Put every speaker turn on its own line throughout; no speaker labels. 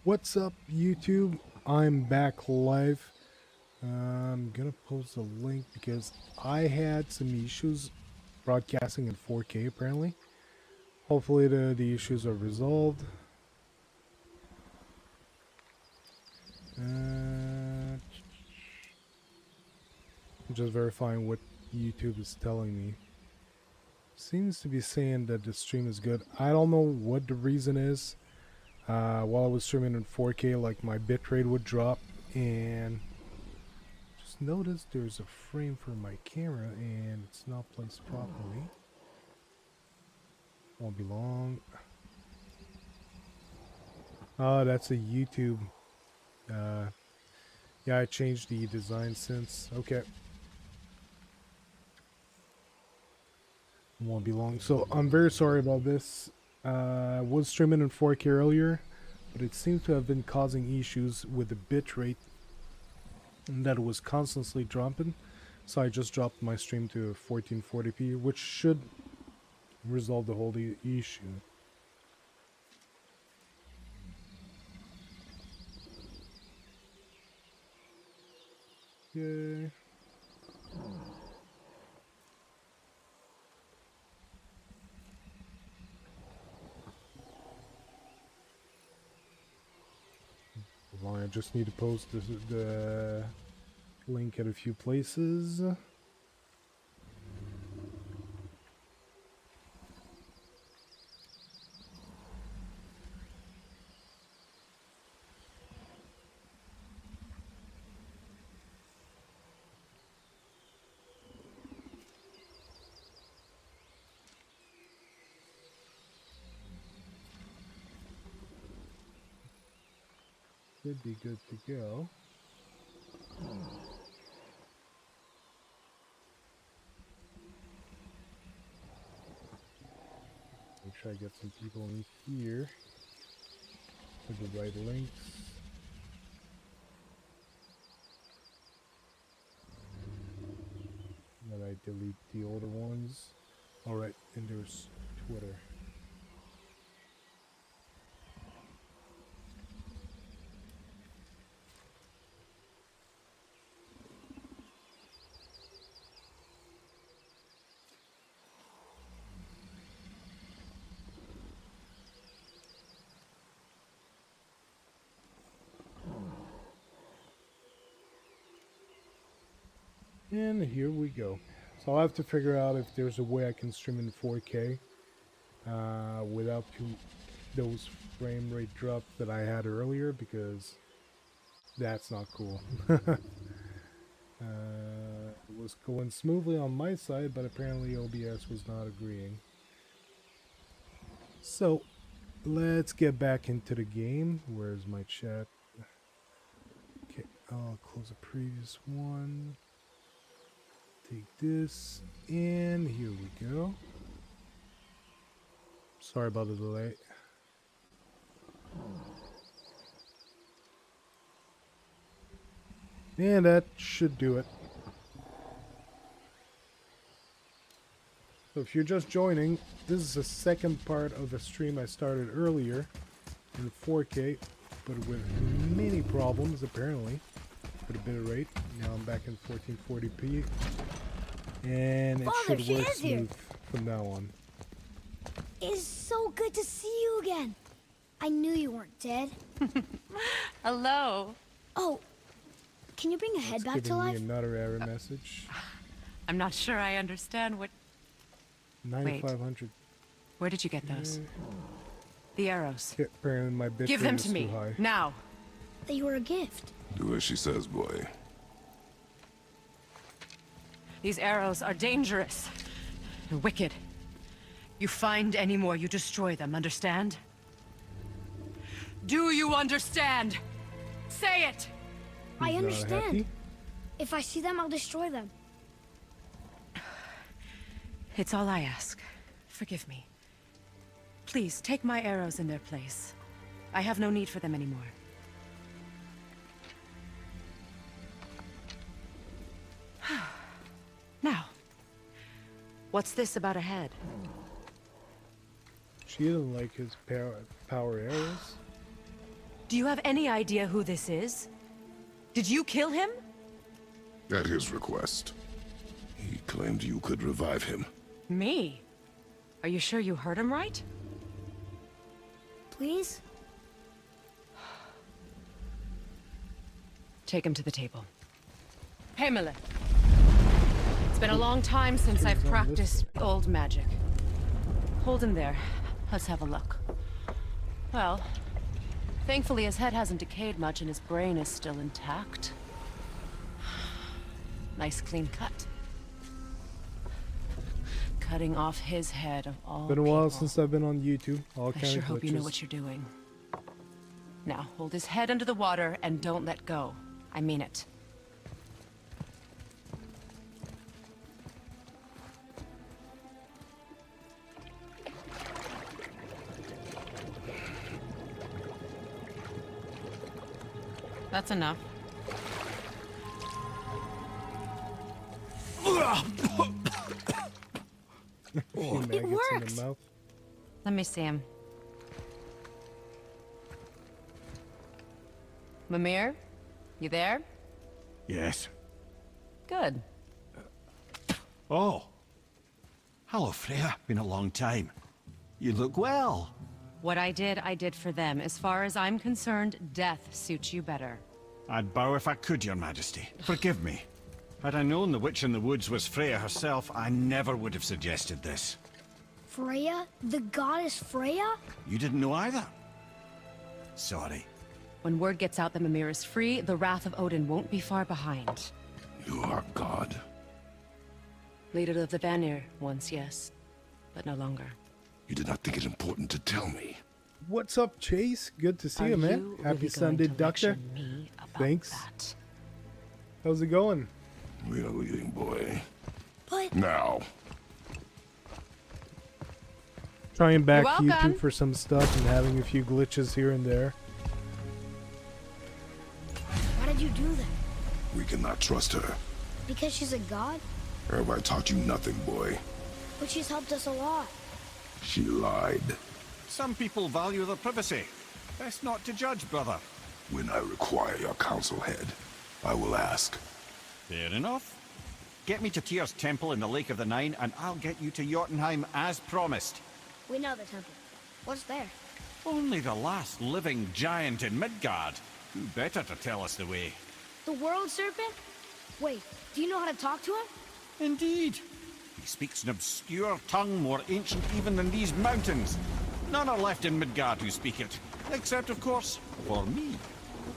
What's up, YouTube? I'm back live. I'm gonna post a link because I had some issues broadcasting in 4K apparently. Hopefully the issues are resolved. I'm just verifying what YouTube is telling me. Seems to be saying that the stream is good. I don't know what the reason is. While I was streaming in 4K, like my bitrate would drop, and just noticed there's a frame for my camera and it's not placed properly. Won't be long. Oh, that's a YouTube. Yeah, I changed the design since. Okay. Won't be long. So I'm very sorry about this. I was streaming in 4K earlier, but it seems to have been causing issues with the bitrate, and that it was constantly dropping. So I just dropped my stream to 1440p, which should resolve the whole issue. Yay. Well, I just need to post the link at a few places. Should be good to go. Make sure I get some people in here with the right links. Then I delete the older ones. Alright, and there's Twitter. And here we go. So I'll have to figure out if there's a way I can stream in 4K without those frame rate drops that I had earlier, because that's not cool. It was going smoothly on my side, but apparently OBS was not agreeing. So let's get back into the game. Where's my chat? Okay, I'll close the previous one. Take this, and here we go. Sorry about the delay. And that should do it. So if you're just joining, this is the second part of a stream I started earlier in 4K, but with many problems apparently with the bitrate. Now I'm back in 1440p, and it should work smooth from now on.
It's so good to see you again. I knew you weren't dead.
Hello.
Oh, can you bring a head back to life?
Giving me another error message.
I'm not sure I understand what...
9500.
Where did you get those? The arrows.
Okay, apparently my bitrate
Give them
is
to me,
too high.
now.
They were a gift.
Do as she says, boy.
These arrows are dangerous and wicked. You find any more, you destroy them, understand? Do you understand? Say it!
I
He's not
understand.
happy.
If I see them, I'll destroy them.
It's all I ask. Forgive me. Please, take my arrows in their place. I have no need for them anymore. Now, what's this about a head?
She didn't like his power arrows.
Do you have any idea who this is? Did you kill him?
At his request. He claimed you could revive him.
Me? Are you sure you heard him right?
Please?
Take him to the table. Hamlet. It's been a long time since I've practiced old magic. Hold him there. Let's have a look. Well, thankfully his head hasn't decayed much and his brain is still intact. Nice clean cut. Cutting off his head of all
Been a while
people.
since I've been on YouTube. All
I
kind
sure
of
hope you know
glitches.
what you're doing. Now, hold his head under the water and don't let go. I mean it. That's enough.
Few maggots in
works.
the mouth.
Let me see him. Mimir? You there?
Yes.
Good.
Oh. Hello, Freya. Been a long time. You look well.
What I did for them. As far as I'm concerned, death suits you better.
I'd bow if I could, Your Majesty. Forgive me. Had I known the witch in the woods was Freya herself, I never would have suggested this.
Freya? The goddess Freya?
You didn't know either? Sorry.
When word gets out that Mimir is free, the wrath of Odin won't be far behind.
You are God.
Leader of the Vanir, once yes, but no longer.
You did not think it important to tell me.
What's up, Chase? Good to see you, man.
you
Happy
really
Sunday,
going to lecture
Doctor.
me about
Thanks.
that?
How's it going?
We are leaving, boy.
But
Now.
Trying back
You're welcome.
YouTube for some stuff and having a few glitches here and there.
why did you do that?
We cannot trust her.
Because she's a god?
Have I taught you nothing, boy?
But she's helped us a lot.
She lied.
Some people value their privacy. Best not to judge, brother.
When I require your council head, I will ask.
Fair enough. Get me to Tyr's temple in the Lake of the Nine, and I'll get you to Jotunheim as promised.
We know the temple. What's there?
Only the last living giant in Midgard. Who better to tell us the way?
The world serpent? Wait, do you know how to talk to him?
Indeed. He speaks an obscure tongue more ancient even than these mountains. None are left in Midgard who speak it. Except, of course, for me.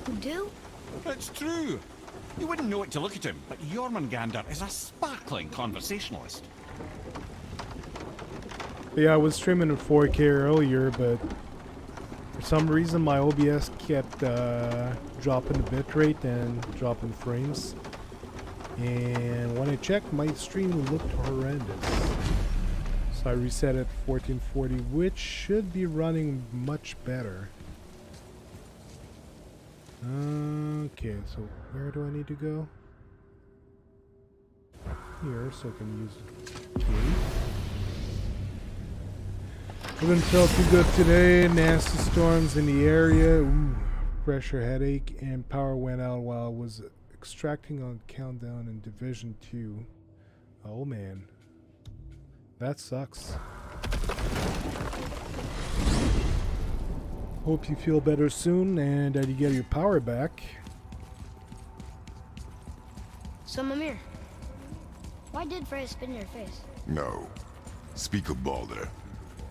Who do?
It's true. You wouldn't know it to look at him, but Jormungandr is a sparkling conversationalist.
But yeah, I was streaming in 4K earlier, but for some reason my OBS kept dropping the bitrate and dropping frames. And when I checked, my stream looked horrendous. So I reset it to 1440, which should be running much better. Okay, so where do I need to go? Here, so I can use the key. Doesn't feel too good today. Nasty storms in the area. Ooh, pressure headache, and power went out while I was extracting on Countdown in Division 2. Oh man. That sucks. Hope you feel better soon and that you get your power back.
So, Mimir, why did Freya spit in your face?
No. Speak of Balder.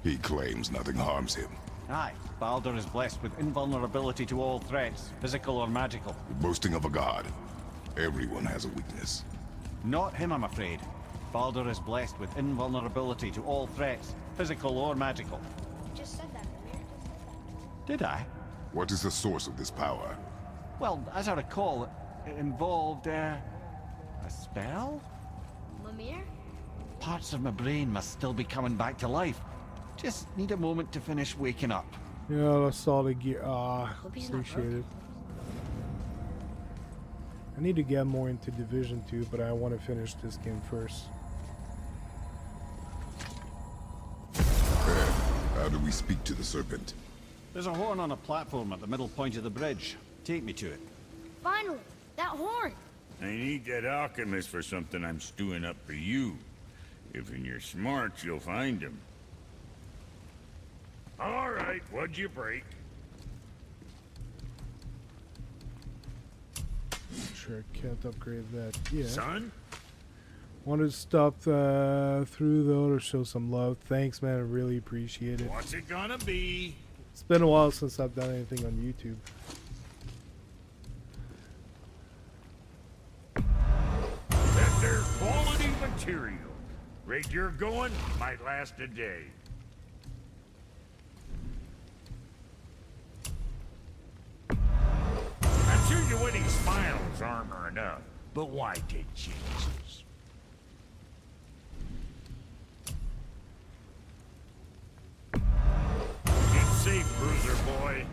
He claims nothing harms him.
Aye, Baldur is blessed with invulnerability to all threats, physical or magical.
Boasting of a god. Everyone has a weakness.
Not him, I'm afraid. Baldur is blessed with invulnerability to all threats, physical or magical.
You just said that, Mimir.
Did I?
What is the source of this power?
Well, as I recall, it involved, a spell?
Mimir?
Parts of my brain must still be coming back to life. Just need a moment to finish waking up.
Yeah, that's all the gear.
Hope he's not
Appreciate
broke.
it. I need to get more into Division 2, but I want to finish this game first.
How do we speak to the serpent?
There's a horn on a platform at the middle point of the bridge. Take me to it.
Finally, that horn.
I need that alchemist for something I'm stewing up for you. If you're smart, you'll find him. All right, what'd you break?
Sure, can't upgrade that yet.
Son?
Wanted to stop through though to show some love. Thanks, man. I really appreciate it.
What's it gonna be?
It's been a while since I've done anything on YouTube.
That there's quality material. Rate you're going might last a day. I'm sure your winning smile's armor enough, but why take chances? Keep safe, bruiser boy.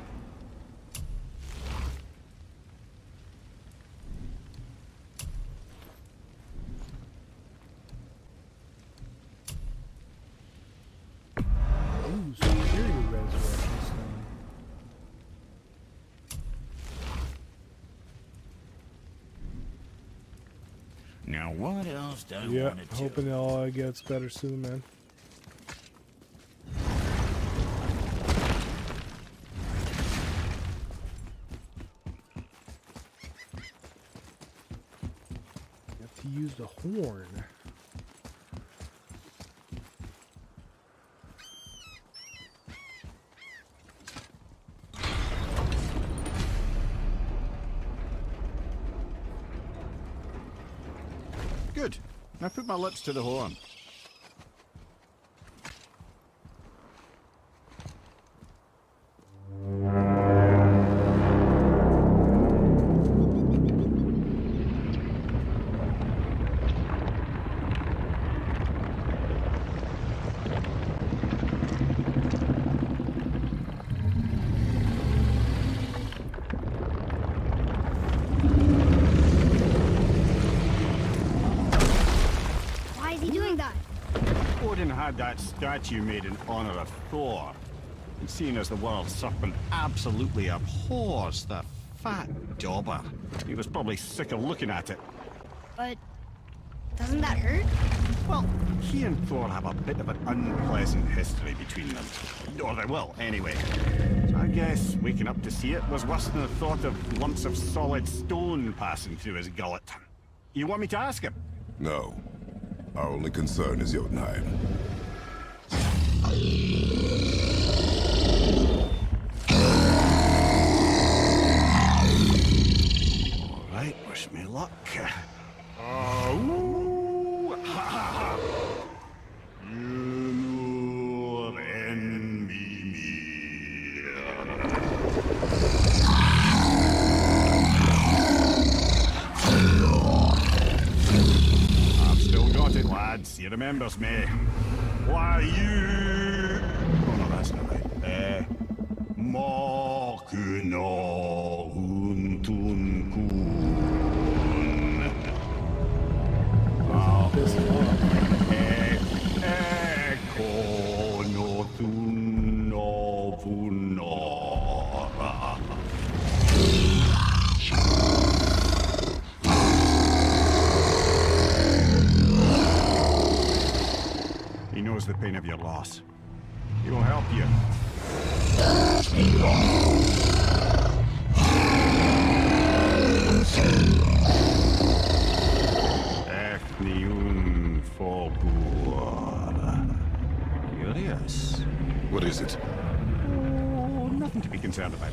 Ooh, Superior Resurrection Stone.
Now what else do I
Yeah,
want to do?
hoping it all gets better soon, man. You have to use the horn.
Good. Now put my lips to the horn.
Why is he doing that?
Odin had that statue made in honor of Thor. And seeing as the world serpent absolutely abhors the fat dauber, he was probably sick of looking at it.
But doesn't that hurt?
Well, he and Thor have a bit of an unpleasant history between them. Or they will, anyway. So I guess waking up to see it was worse than the thought of lumps of solid stone passing through his gullet. You want me to ask him?
No. Our only concern is Jotunheim.
All right, wish me luck. Ooh, ha, ha, ha. You envy me. I've still got it, lads. He remembers me. Why you? Oh no, that's not right. Mokuno untun kun.
Piss him off.
Eko no tun no vunora. He knows the pain of your loss. He will help you. Efniun Fogur. Curious.
What is it?
Oh, nothing to be concerned about.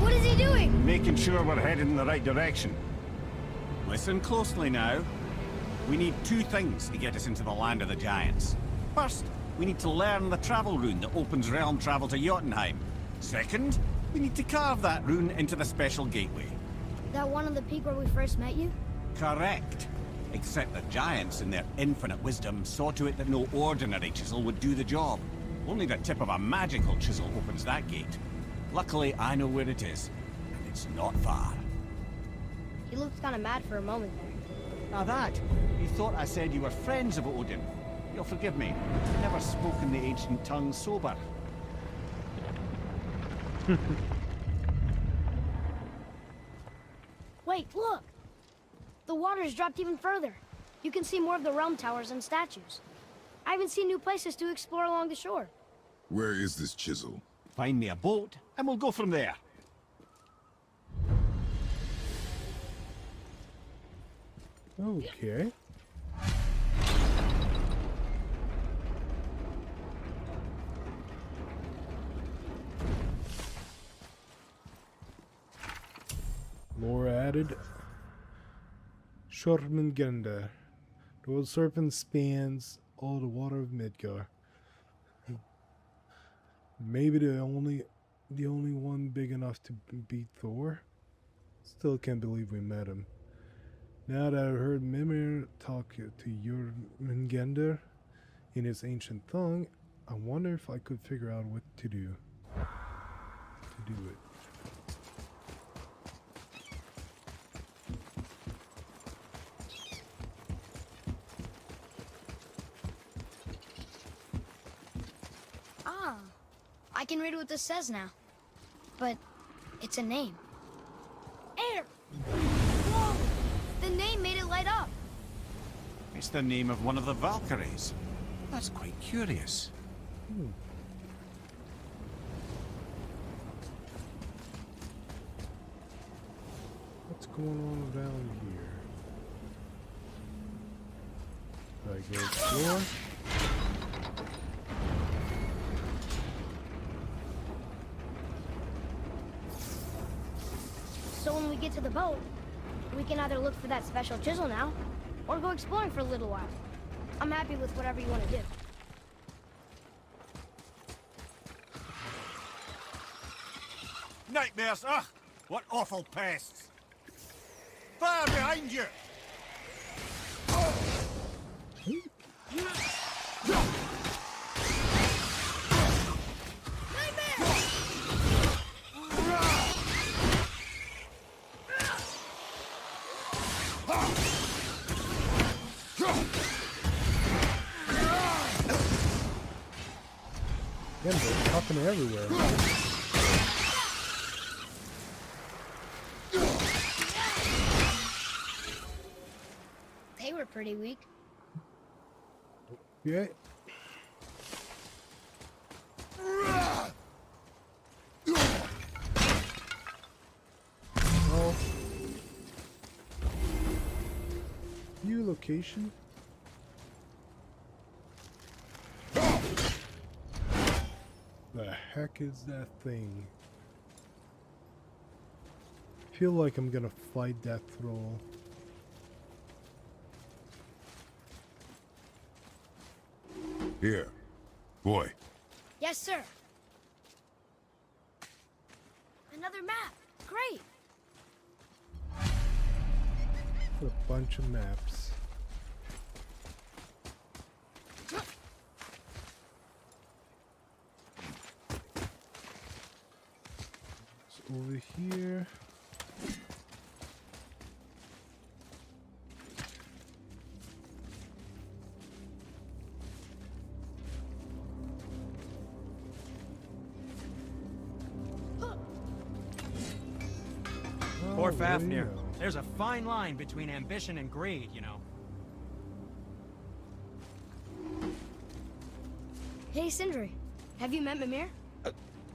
What is he doing?
Making sure we're headed in the right direction. Listen closely now. We need two things to get us into the land of the giants. First, we need to learn the travel rune that opens realm travel to Jotunheim. Second, we need to carve that rune into the special gateway.
That one on the peak where we first met you?
Correct. Except the giants, in their infinite wisdom, saw to it that no ordinary chisel would do the job. Only the tip of a magical chisel opens that gate. Luckily, I know where it is, and it's not far.
He looked kind of mad for a moment there.
Now that, you thought I said you were friends of Odin. You'll forgive me. I've never spoken the ancient tongue sober.
Wait, look! The water's dropped even further. You can see more of the realm towers and statues. I even see new places to explore along the shore.
Where is this chisel?
Find me a boat, and we'll go from there.
Okay. Lore added. Jormungandr. The old serpent spans all the water of Midgar. Maybe the only one big enough to beat Thor. Still can't believe we met him. Now that I've heard Mimir talk to Jormungandr in his ancient tongue, I wonder if I could figure out what to do it.
Ah, I can read what this says now. But it's a name. Air! Whoa! The name made it light up.
It's the name of one of the Valkyries. That's quite curious.
What's going on around here? I go explore.
So when we get to the boat, we can either look for that special chisel now, or go exploring for a little while. I'm happy with whatever you want to do.
Nightmares, ugh! What awful pests! Fire behind you!
Again, they're popping everywhere.
They were pretty weak.
Yeah. Oh. New location. The heck is that thing? Feel like I'm gonna fight that troll.
Here. Boy.
Yes, sir. Another map. Great.
A bunch of maps. It's over here.
Poor
Oh,
Fafnir.
yeah.
There's a fine line between ambition and greed, you know.
Hey, Sindri. Have you met Mimir?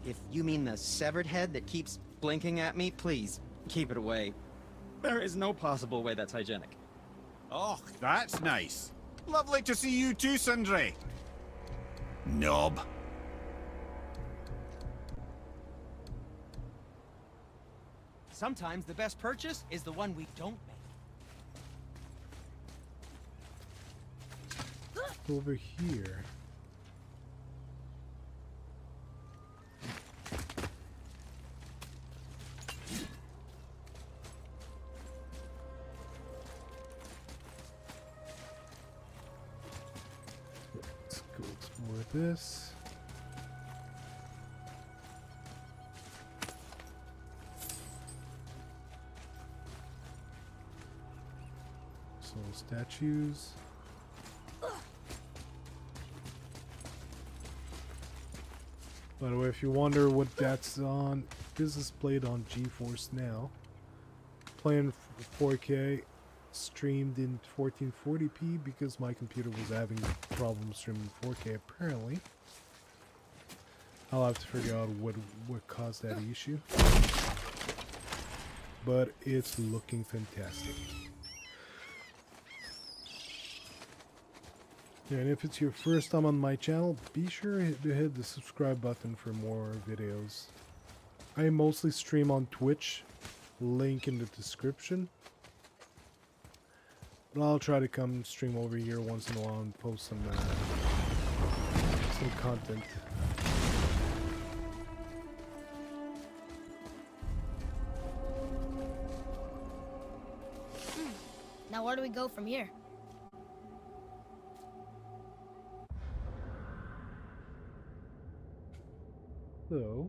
If you mean the severed head that keeps blinking at me, please, keep it away. There is no possible way that's hygienic.
Oh, that's nice. Lovely to see you too, Sindri. Knob.
Sometimes the best purchase is the one we don't make.
Over here. Let's go explore this. Some statues. By the way, if you wonder what that's on, this is played on GeForce Now. Playing 4K, streamed in 1440p because my computer was having problems streaming 4K apparently. I'll have to figure out what caused that issue. But it's looking fantastic. And if it's your first time on my channel, be sure to hit the subscribe button for more videos. I mostly stream on Twitch, link in the description. But I'll try to come stream over here once in a while and post some content.
Now where do we go from here?
So,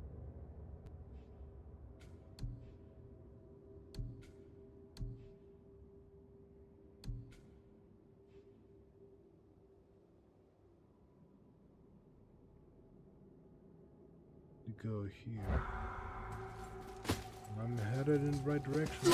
to go here. I'm headed in the right direction.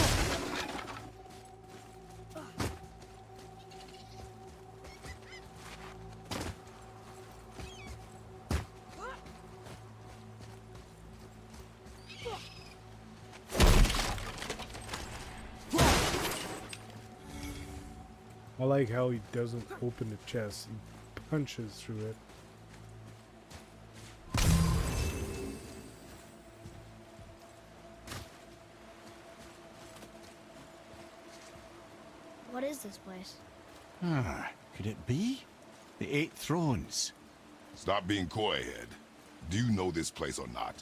I like how he doesn't open the chest, he punches through it.
What is this place?
Ah, could it be? The Eight Thrones.
Stop being coy-head. Do you know this place or not?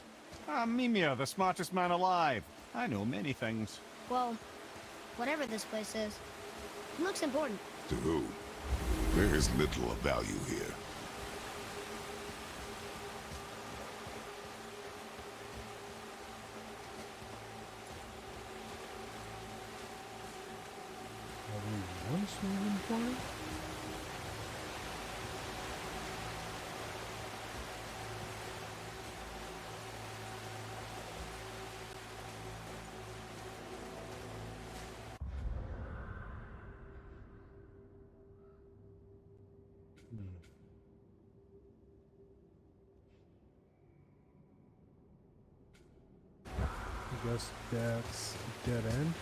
Mimir, the smartest man alive. I know many things.
Well, whatever this place is, it looks important.
To who? There is little of value here.
Are we once moving forward? I guess that's a dead end.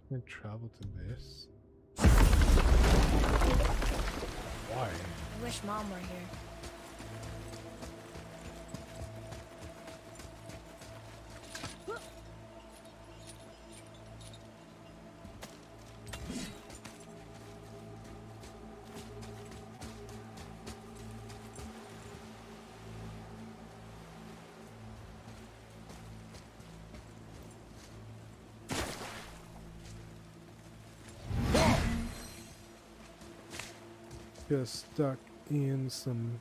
Can I travel to this? Why?
I wish Mom were here.
Just stuck in some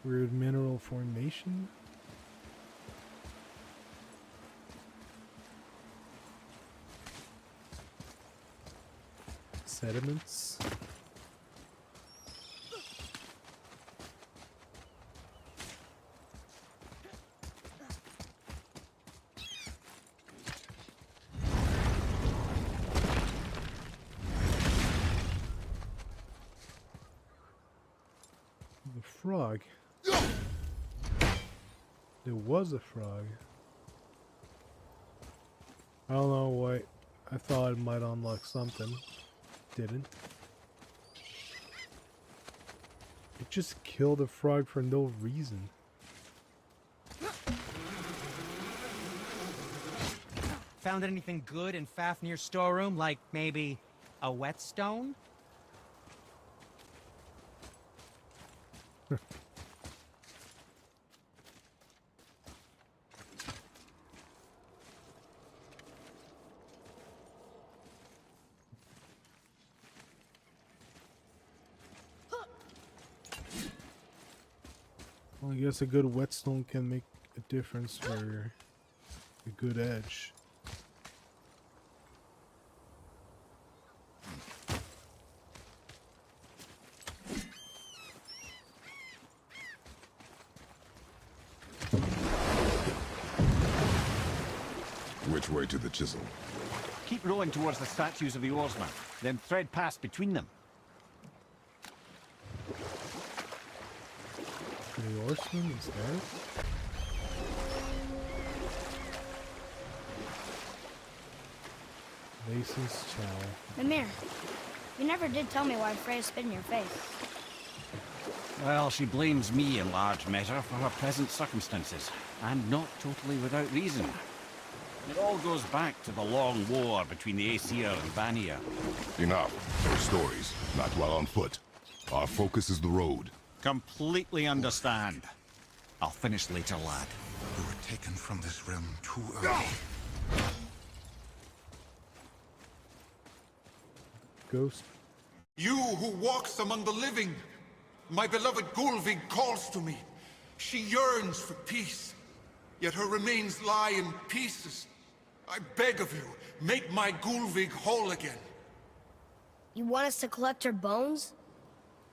weird mineral formation. Sediments. The frog. There was a frog. I don't know why. I thought it might unlock something. Didn't. It just killed a frog for no reason.
Found anything good in Fafnir's storeroom? Like maybe a whetstone?
Well, I guess a good whetstone can make a difference for a good edge.
Which way to the chisel?
Keep rowing towards the statues of the oarsmen, then thread past between them.
The horseman is there? Mason's Chow.
Mimir, you never did tell me why Freya spit in your face.
Well, she blames me in large measure for her present circumstances, and not totally without reason. It all goes back to the long war between the Aesir and Vanir.
Enough. Those stories, not while on foot. Our focus is the road.
Completely understand. I'll finish later, lad.
We were taken from this realm too early.
Ghost.
You who walks among the living, my beloved Gulvig calls to me. She yearns for peace, yet her remains lie in pieces. I beg of you, make my Gulvig whole again.
You want us to collect her bones?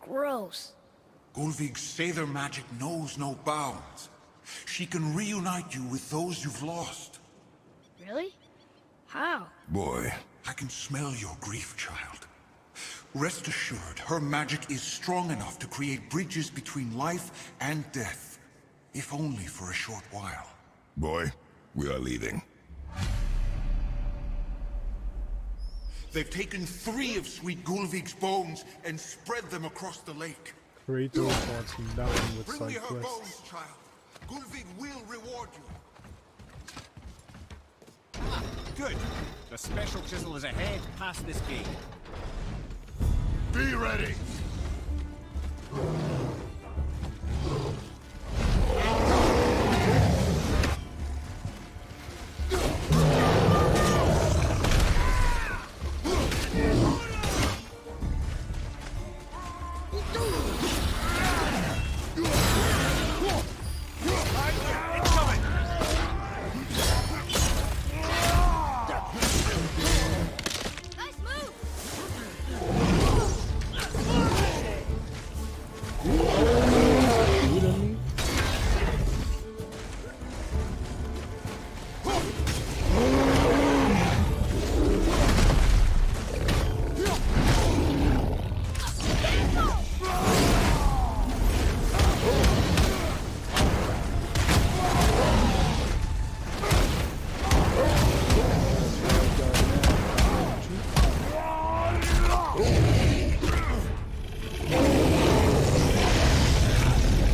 Gross.
Gulvig's Seidr magic knows no bounds. She can reunite you with those you've lost.
Really? How?
Boy.
I can smell your grief, child. Rest assured, her magic is strong enough to create bridges between life and death. If only for a short while.
Boy, we are leaving.
They've taken 3 of Sweet Gulvig's bones and spread them across the lake.
Kratos wants him down with
Bring me
side
her
quests.
bones, child. Gulvig will reward you.
Good. The special chisel is ahead past this gate.
Be ready!
Nice move!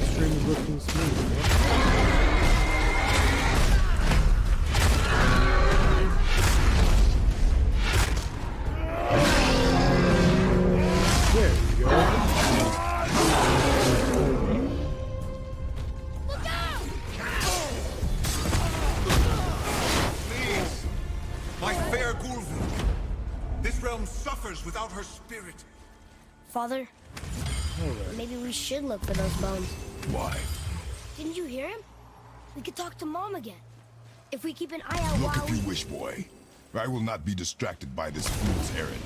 Extremely looking smooth. Yeah? There we go.
Please, my fair Gulvig. This realm suffers without her spirit.
Father,
Alright.
maybe we should look for those bones.
Why?
Didn't you hear him? We could talk to Mom again. If we keep an eye out
Look
while
if you wish, boy. I will not be distracted by this fool's errand.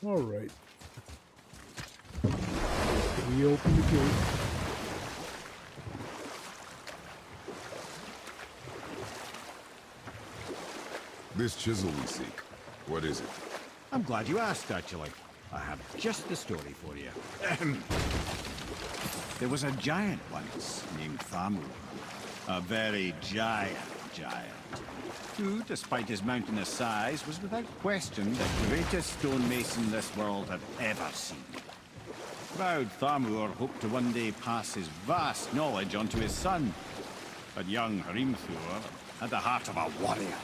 Alright. We open the gate.
This chisel we seek, what is it?
I'm glad you asked, actually. I have just the story for you. There was a giant once named Thamur. A very giant, who, despite his mountainous size, was without question the greatest stonemason this world had ever seen. Proud Thamur hoped to one day pass his vast knowledge on to his son. But young Hrimthur had the heart of a warrior.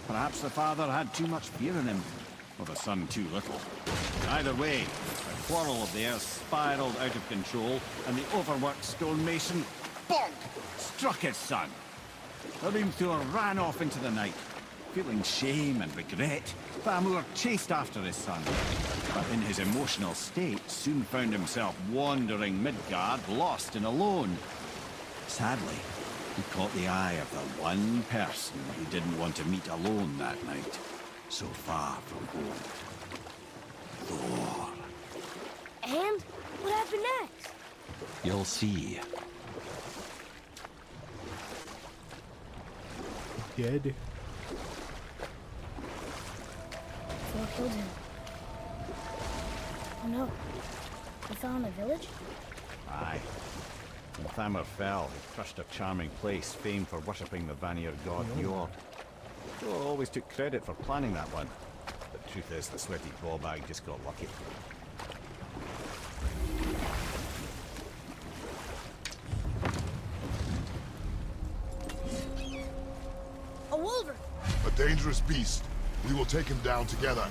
Perhaps the father had too much fear in him, or the son too little. Either way, the quarrel of theirs spiraled out of control, and the overworked stonemason, bonk, struck his son. Hrimthur ran off into the night, Feeling shame and regret, Thamur chased after his son, but in his emotional state soon found himself wandering Midgard, lost and alone. Sadly, he caught the eye of the one person he didn't want to meet alone that night, so far from home. Thor.
And what happened next?
You'll see.
Dead.
Thor killed him. Oh no. He fell in the village?
Aye. When Thamur fell, he crushed a charming place famed for worshipping the Vanir god Njord. Thor always took credit for planning that one. The truth is, the sweaty ballbag just got lucky.
A wolver!
A dangerous beast. We will take him down together.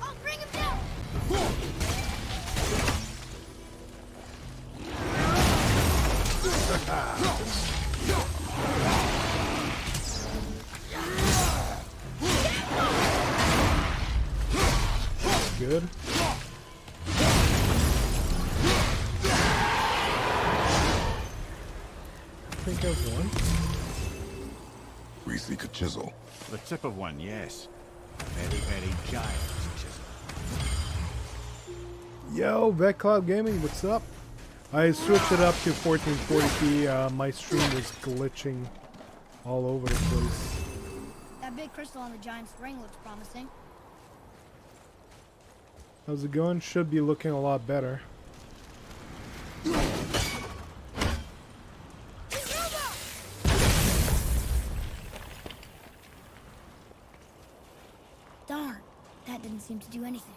I'll bring him down!
Good. I think I've won.
We seek a chisel.
The tip of one, yes. A very, very giant chisel.
Yo, VetCloud Gaming, what's up? I switched it up to 1440p. My stream was glitching all over the place.
That big crystal on the giant's ring looks promising.
How's it going? Should be looking a lot better.
Darn, that didn't seem to do anything.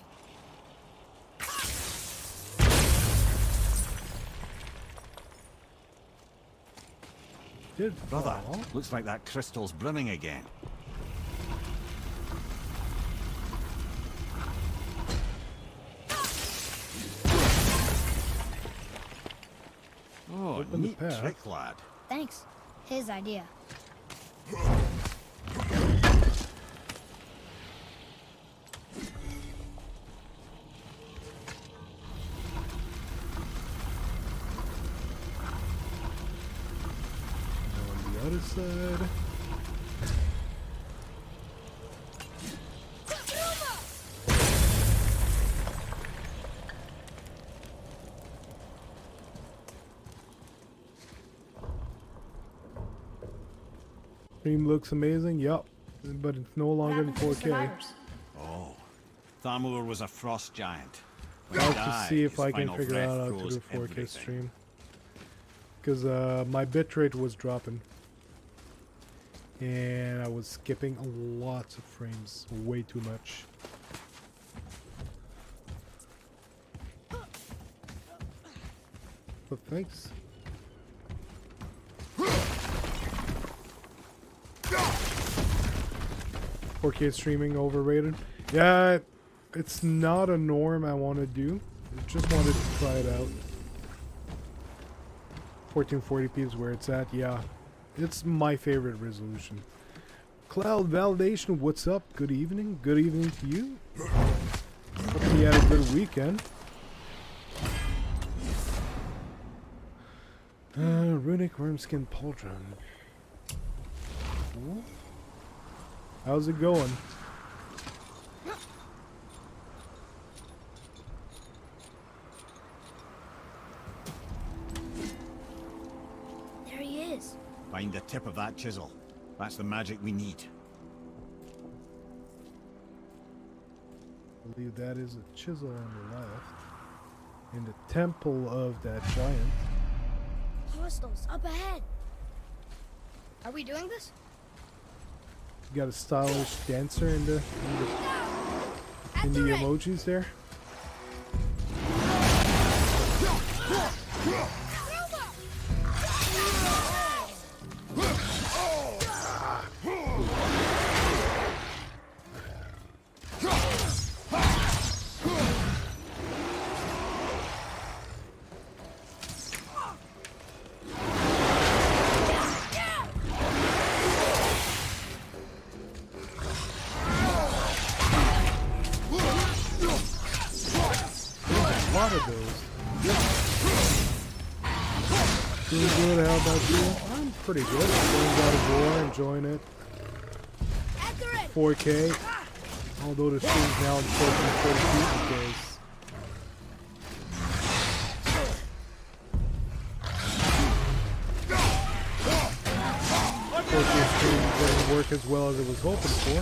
Did
Brother,
fall.
looks like that crystal's brimming again. Oh,
Open the
neat
path.
trick, lad.
Thanks. His idea.
On the other side. Stream looks amazing, yup. But it's no longer in
What happened to the
4K.
survivors?
Oh, Thamur was a frost giant. When
I'll
he
have to
died,
see if
his
I can
final
figure
breath
out how to
froze
do 4K
everything.
stream. Because my bitrate was dropping. And I was skipping lots of frames. Way too much. But thanks. "4K streaming overrated?" Yeah, it's not a norm I want to do. I just wanted to try it out. 1440p is where it's at, yeah. It's my favorite resolution. Cloud Validation, what's up? Good evening. Good evening to you. Hope you had a good weekend. Runic Wormskin Pauldron. Cool. How's it going?
There he is.
Find the tip of that chisel. That's the magic we need.
I believe that is a chisel on the left. In the temple of that giant.
crystals up ahead. Are we doing this?
You got a stylish dancer in the emojis there. A lot of those. Doing good, how about you? I'm pretty good. Playing God of War, enjoying it. 4K. Although the stream's now in 1440p because stream didn't work as well as it was hoping for.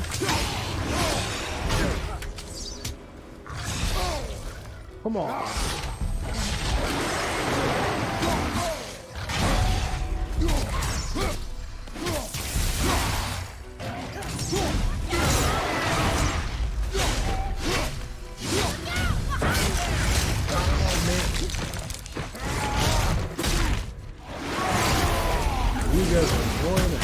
Come on. You guys are enjoying it.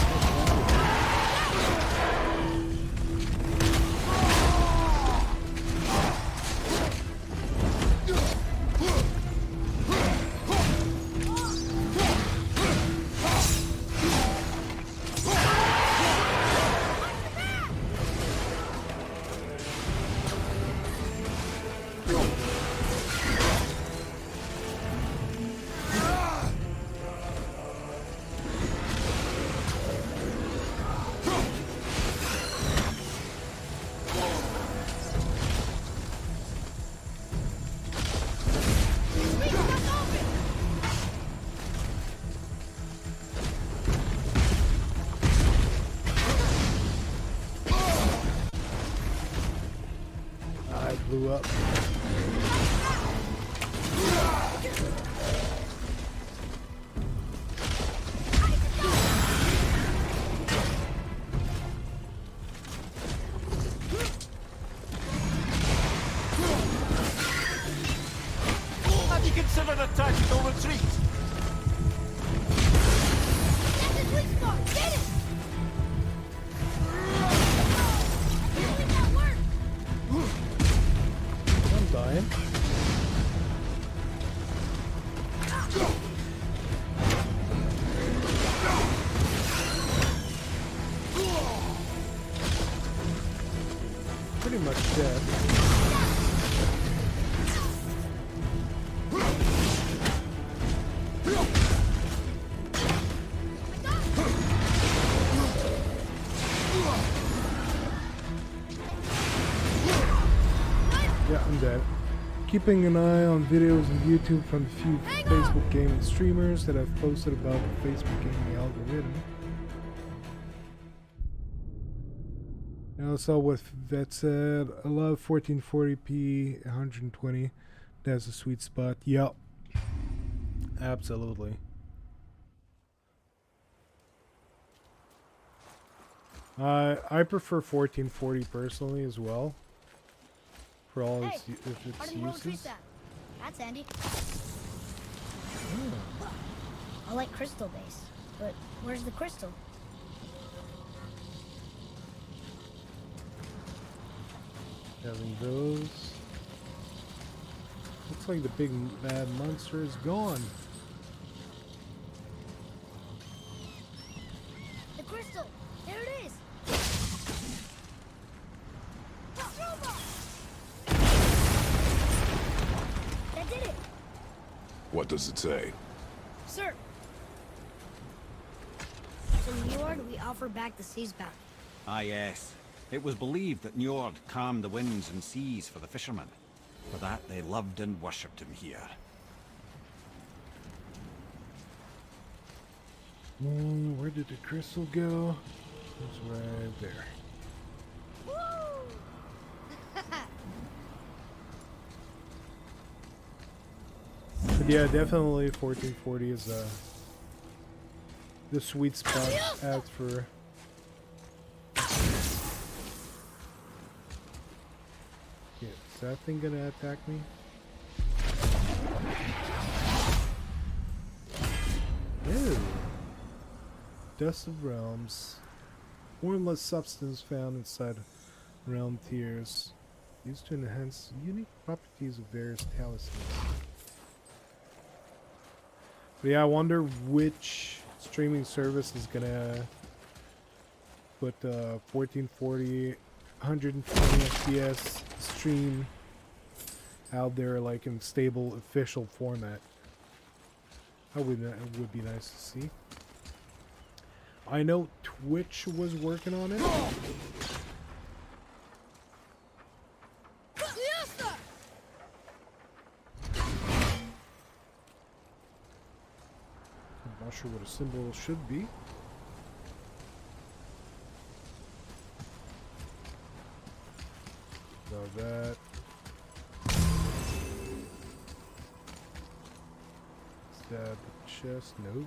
I blew up.
Have you considered a tactical retreat?
Get the sweet spot! Get it! Make that work!
I'm dying. Pretty much dead. Yeah, I'm dead. Keeping an eye on videos on YouTube from a few Facebook gaming streamers that have posted about the Facebook gaming algorithm. Also, with that said, I love 1440p, 120. That's a sweet spot. Yep. Absolutely. I prefer 1440 personally as well. For all its,
How
its
did you retrieve
uses.
that? That's handy. I like crystal base, but where's the crystal?
Having those. Looks like the big bad monster is gone.
The crystal! There it is! That did it!
What does it say?
Sir! To Njord, we offer back the sea's bounty.
Ah, yes. It was believed that Njord calmed the winds and seas for the fishermen. For that, they loved and worshipped him here.
Where did the crystal go? It's right there. But yeah, definitely 1440 is the sweet spot at for. Yeah, is that thing gonna attack me? Ew. Dust of Realms. Formless substance found inside realm tiers. Used to enhance unique properties of various talismans. But yeah, I wonder which streaming service is gonna put 1440, 120 FPS stream out there, like in stable official format. That would be nice to see. I know Twitch was working on it. I'm not sure what a symbol should be. Got that. Stab the chest, no.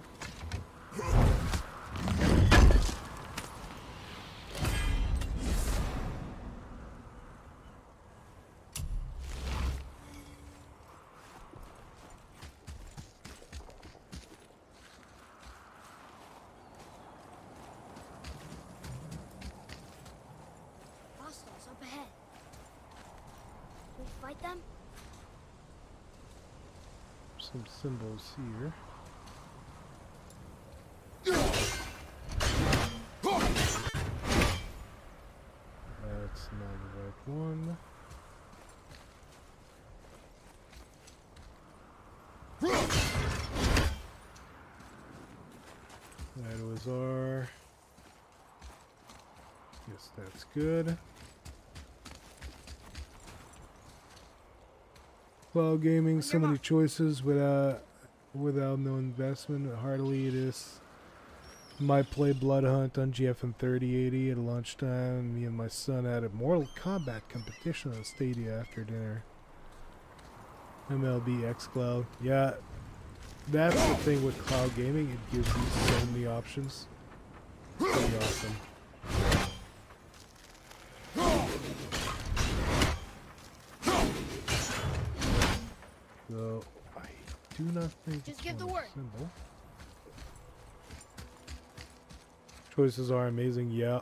Hostiles up ahead. Can we fight them?
Some symbols here. That's not the right one. That was our... Yes, that's good. Cloud gaming, so many choices without no investment. Heartily, it is. Might play Blood Hunt on GFN 3080 at lunchtime. Me and my son had a Mortal Kombat competition on Stadia after dinner. MLB xCloud. Yeah, that's the thing with cloud gaming. It gives you so many options. Pretty awesome. So I do not think
Just
it's
give the
one
word.
symbol. Choices are amazing, yeah.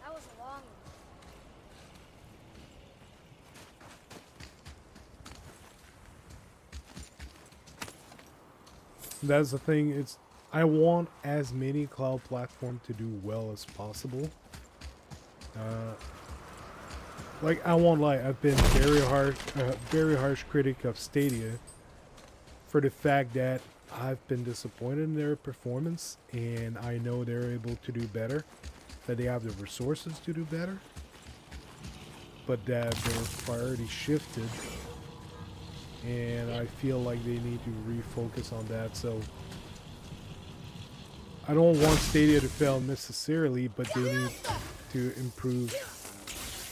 That was a long one.
That's the thing. It's I want as many cloud platform to do well as possible. Like I won't lie, I've been very harsh critic of Stadia for the fact that I've been disappointed in their performance, and I know they're able to do better, that they have the resources to do better, but that their priority shifted. And I feel like they need to refocus on that. So I don't want Stadia to fail necessarily, but they need to improve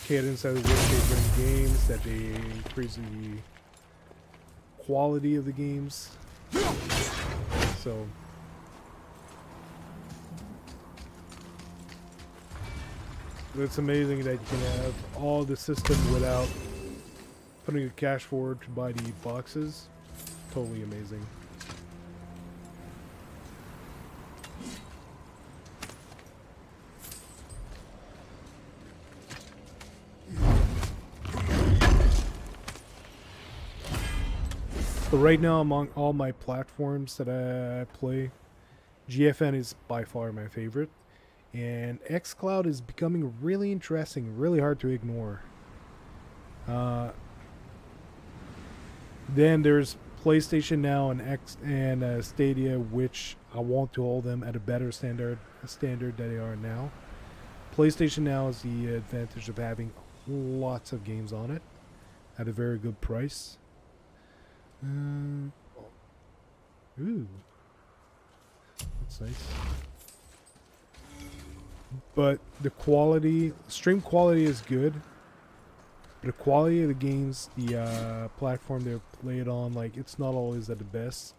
cadence at which they bring games, that they increase the quality of the games. So it's amazing that you can have all the system without putting the cash forward to buy the boxes. Totally amazing. But right now, among all my platforms that I play, GFN is by far my favorite. And xCloud is becoming really interesting, really hard to ignore. Then there's PlayStation Now and Stadia, which I want to hold them at a better standard than they are now. PlayStation Now is the advantage of having lots of games on it. at a very good price. Ooh, that's nice. But the quality, stream quality is good. But the quality of the games, the platform they're played on, like, it's not always at the best.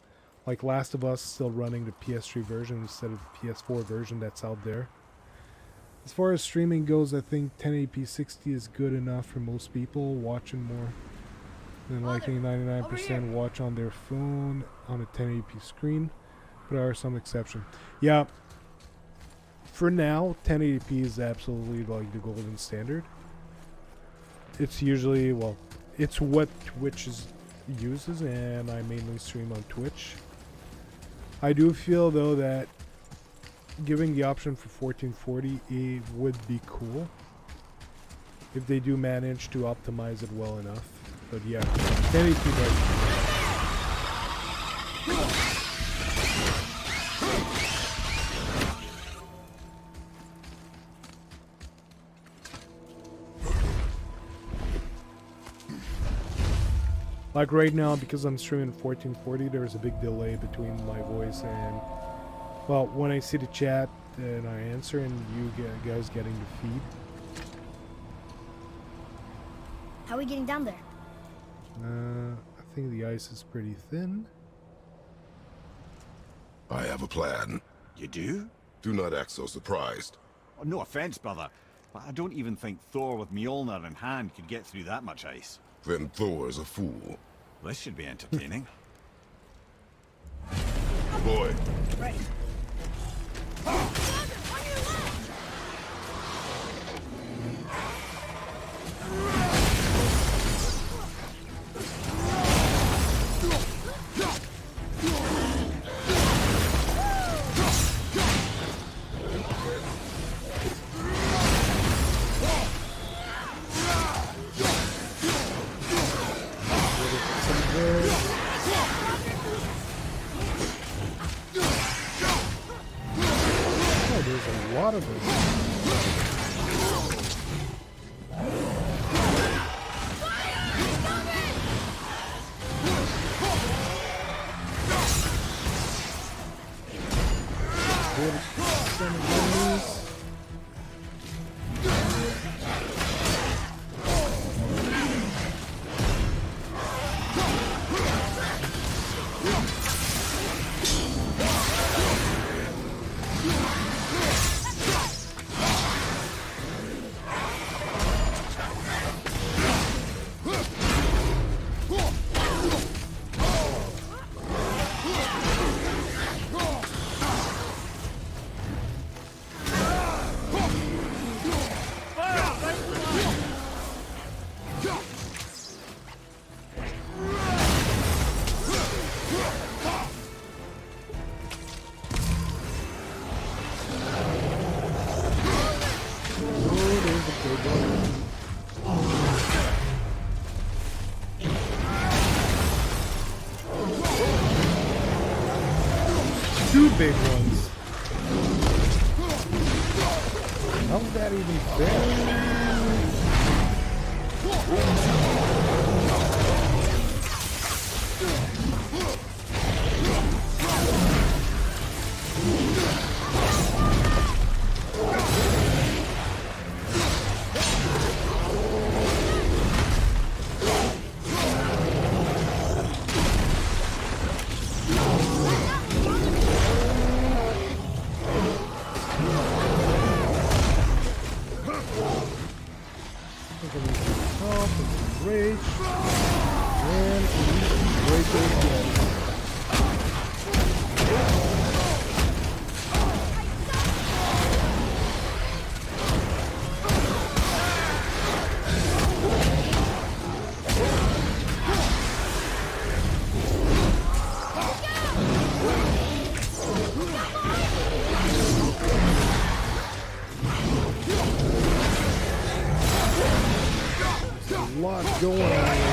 Like Last of Us still running the PS3 version instead of the PS4 version that's out there. As far as streaming goes, I think 1080p 60 is good enough for most people watching more than likely 99% watch on their phone on a 1080p screen. But there are some exceptions. Yeah, for now, 1080p is absolutely like the golden standard. It's usually, well, it's what Twitch uses, and I mainly stream on Twitch. I do feel though that giving the option for 1440 it would be cool if they do manage to optimize it well enough. But yeah, 1080p. Like right now, because I'm streaming 1440, there's a big delay between my voice and, well, when I see the chat and I answer and you guys getting the feed.
How are we getting down there?
I think the ice is pretty thin.
I have a plan.
You do?
Do not act so surprised.
Oh, no offense, brother, but I don't even think Thor with Mjolnir in hand could get through that much ice.
Then Thor is a fool.
This should be entertaining.
Boy,
Right.
Oh, there's a lot of them. Some enemies. Two big ones. How's that even fair? Lot going on right now.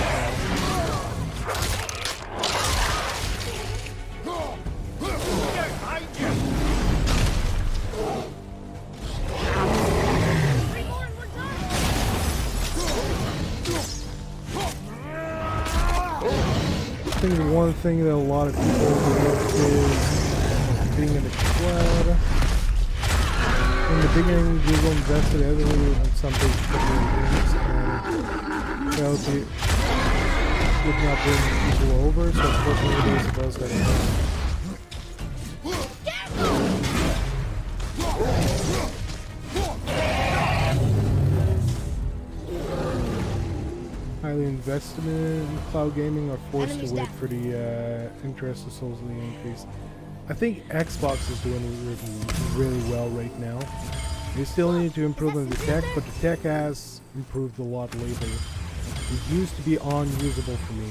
think one thing that a lot of people overlook is being in the cloud. In the beginning, Google invested heavily in some big games, and felt it would not bring people over, so unfortunately those of us that highly invested in cloud gaming are forced
Enemies
to wait
down.
for the interest to slowly increase. I think Xbox is doing really well right now. They still need to improve on the tech, but the tech has improved a lot lately. It used to be unusable for me.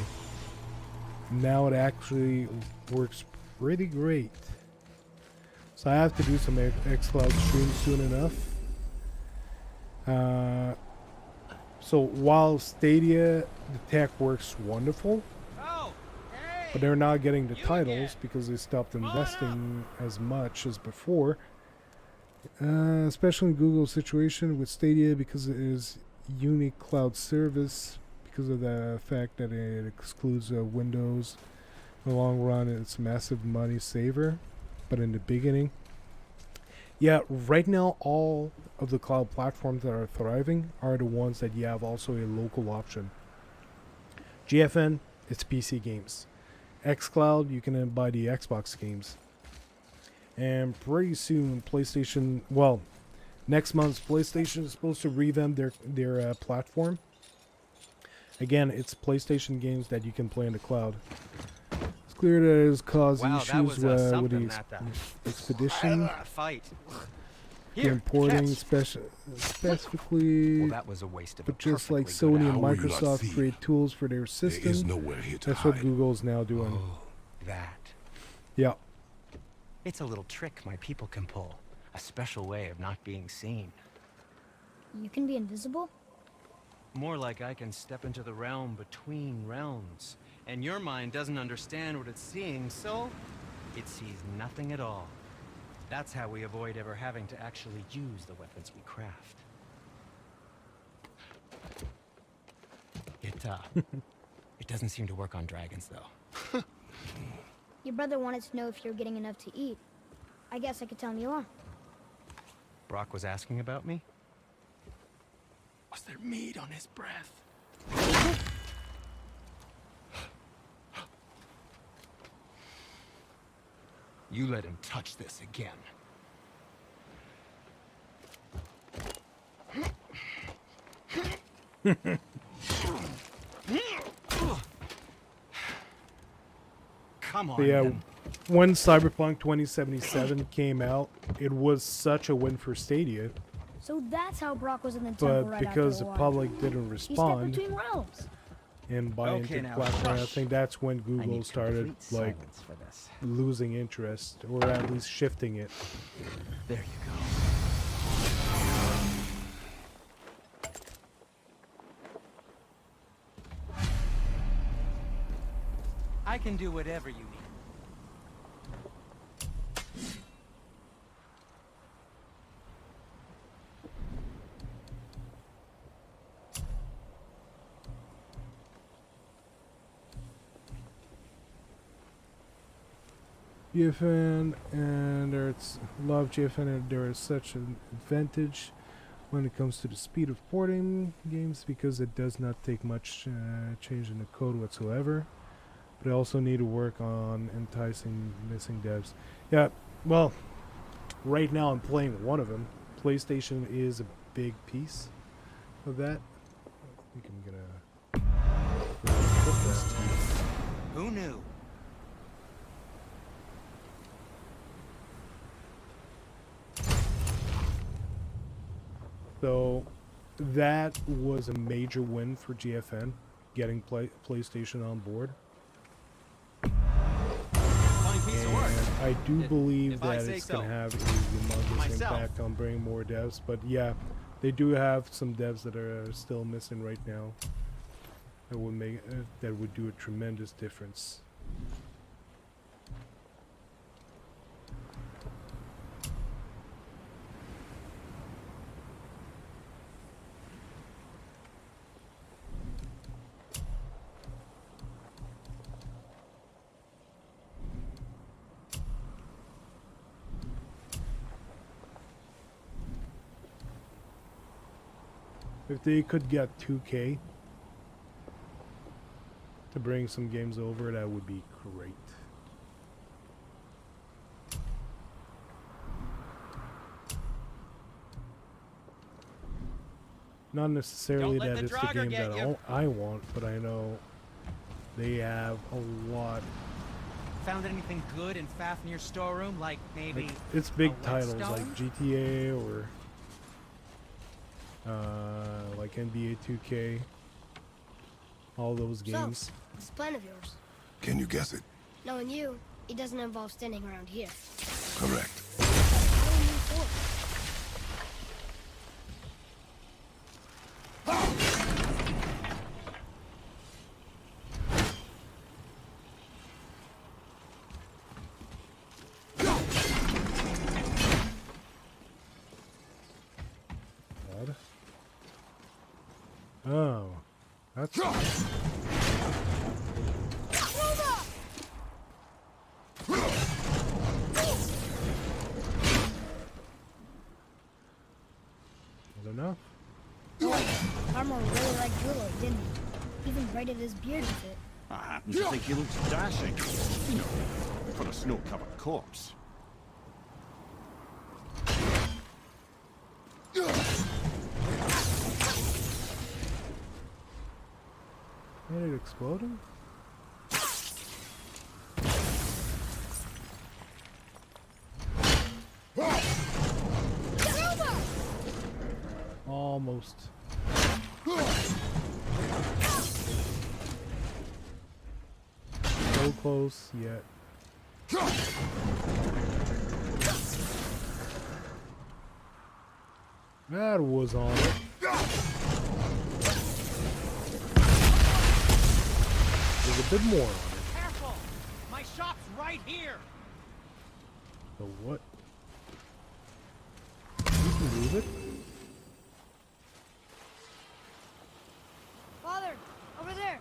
Now it actually works pretty great. So I have to do some xCloud streams soon enough. So while Stadia, the tech works wonderful,
Oh, hey!
but they're not getting the
You
titles
again.
because they stopped
on
investing as much as before. Especially in Google's situation with Stadia, because it is unique cloud service, because of the fact that it excludes Windows. In the long run, it's a massive money saver, but in the beginning, yeah, right now all of the cloud platforms that are thriving are the ones that you have also a local option. GFN, it's PC games. xCloud, you can buy the Xbox games. And pretty soon, PlayStation, well, next month, PlayStation is supposed to revamp their platform. Again, it's PlayStation games that you can play in the cloud. It's clear that it has caused
Wow, that
issues
was
with
something,
the
that
Expedition,
fight.
the
Here,
importing
catch.
specifically.
Well, that was a waste of a
But just like
perfectly good
Sony and
How will you not
Microsoft
see?
create tools for their
There
system,
is nowhere here to
that's what
hide.
Google's now doing.
Oh, that.
Yeah.
It's a little trick my people can pull. A special way of not being seen.
You can be invisible?
More like I can step into the realm between realms. And your mind doesn't understand what it's seeing, so it sees nothing at all. That's how we avoid ever having to actually use the weapons we craft. It doesn't seem to work on dragons, though.
Your brother wanted to know if you're getting enough to eat. I guess I could tell him you are.
Brock was asking about me? Was there meat on his breath? You let him touch this again. Come on.
But yeah,
then.
when Cyberpunk 2077 came out, it was such a win for Stadia,
So that's how Brock was in the temple
but
right
because
after
the
a while.
public didn't
He stepped
respond
between realms.
and buy
Okay,
into the
now,
platform, I
hush.
think that's when
I
Google
need
started
complete
like
silence for this.
losing interest, or at least shifting it.
There you go. I can do whatever you need.
GFN, and there's love GFN, and there is such an advantage when it comes to the speed of porting games, because it does not take much change in the code whatsoever. But I also need to work on enticing missing devs. Yeah, well, right now I'm playing one of them. PlayStation is a big piece of that. I think I'm gonna put that.
Who knew?
So that was a major win for GFN, getting PlayStation on board.
Fine piece of work.
And I do believe
if I
that
say
it's going
so.
to have a humongous
Myself.
impact on bringing more devs. But yeah, they do have some devs that are still missing right now. That would make that would do a tremendous difference. If they could get 2K to bring some games over, that would be great. Not necessarily
Don't let
that
the
it's the
Draugr
game
get
that
you.
I want, but I know they have a lot.
Found anything good in Fafnir's storeroom? Like maybe
Like, it's big
a
titles
whetstone?
like GTA or like NBA 2K. All those games.
So, this plan of yours.
Can you guess it?
Knowing you, it doesn't involve standing around here.
Correct.
How do we move forward?
God. Oh, that's. Not enough.
Armor really liked Willow, didn't he? Even braided his beard with it.
I happen to think he looks dashing. You know, for a snow-covered corpse.
Made it exploding? Almost. So close yet. That was on it. There's a bit more on it.
Careful! My shop's right here!
So what? You can move it?
Father, over there.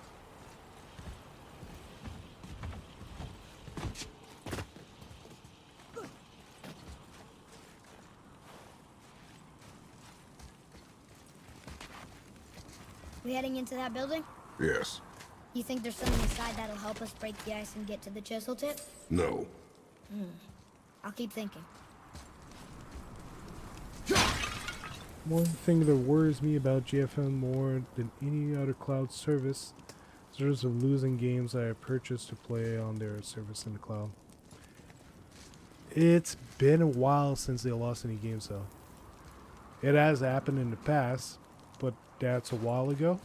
We heading into that building?
Yes.
You think there's something inside that'll help us break the ice and get to the chisel tip?
No.
I'll keep thinking.
One thing that worries me about GFN more than any other cloud service is there's a losing games that I purchased to play on their service in the cloud. It's been a while since they lost any games though. It has happened in the past, but that's a while ago.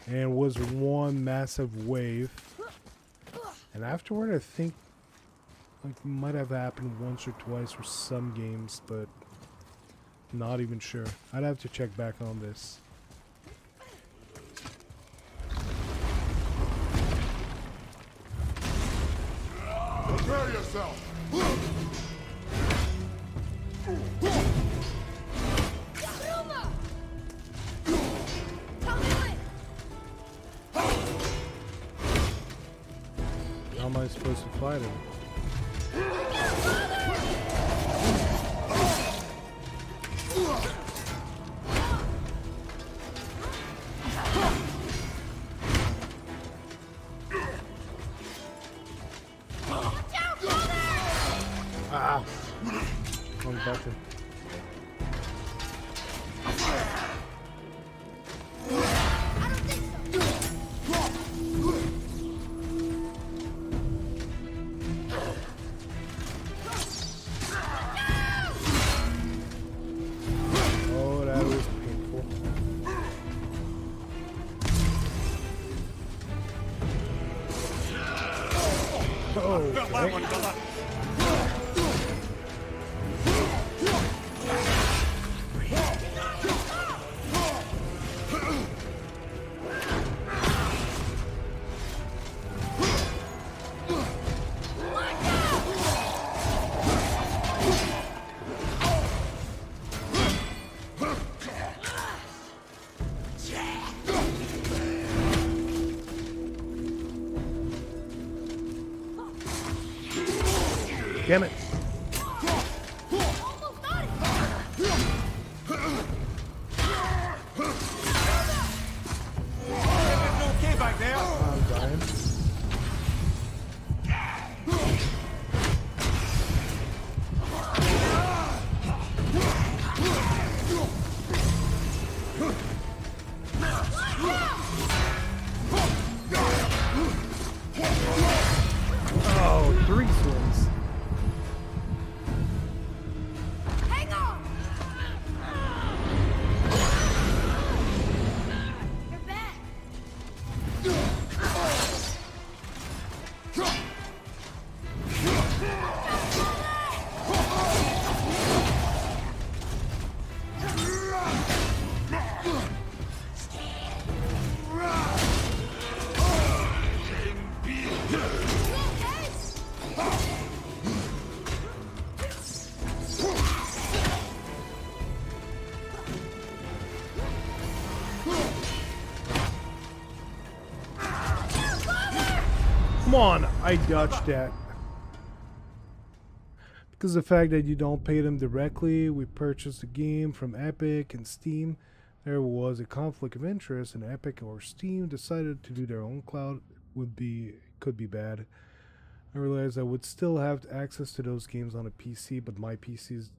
And was one massive wave. And afterward I think like might have happened once or twice for some games, but not even sure. I'd have to check back on this.
Prepare yourself!
How am I supposed to fight him? Ah! Wrong button. Oh, that was painful. Oh,
Got that one, fella.
damn it. on! I dodged that. Because of the fact that you don't pay them directly, we purchased the game from Epic and Steam. There was a conflict of interest, and Epic or Steam decided to do their own cloud. Could be bad. I realized I would still have access to those games on a PC, but my PC is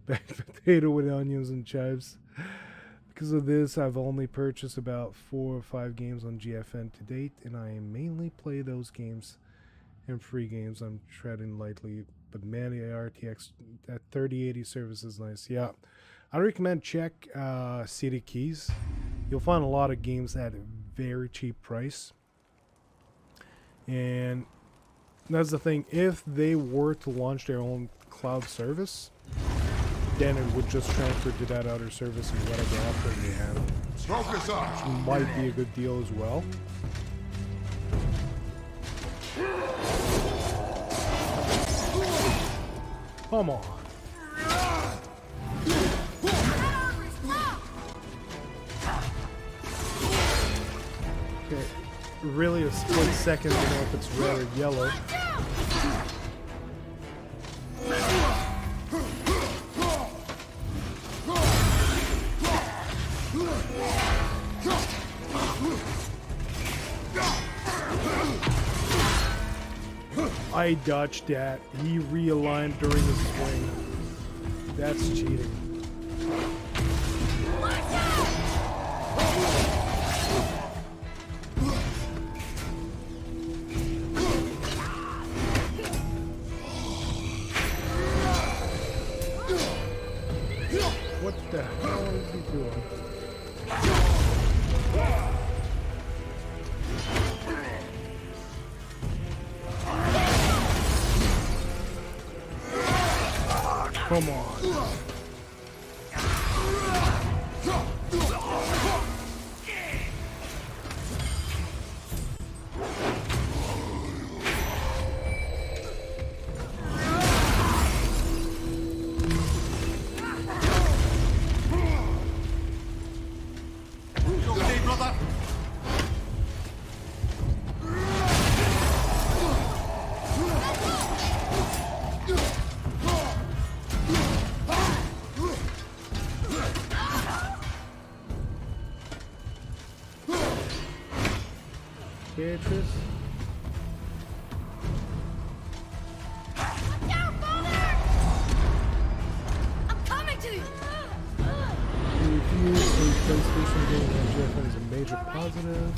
baked potato with onions and chives. Because of this, I've only purchased about 4 or 5 games on GFN to date, and I mainly play those games and free games. I'm treading lightly, but man, the RTX that 3080 service is nice. Yeah, I recommend check City Keys. You'll find a lot of games at a very cheap price. And that's the thing, if they were to launch their own cloud service, then it would just transfer to that other service and whatever offering they have.
Focus up.
Which might be a good deal as well. Come on. Okay, really a split second to know if it's red or yellow. I dodged that. He realigned during the swing. That's cheating. What the hell is he doing? Come on.
You okay, brother?
Beatrice.
Watch out, Father! I'm coming to you!
Review a PlayStation game on GFN is a major positive.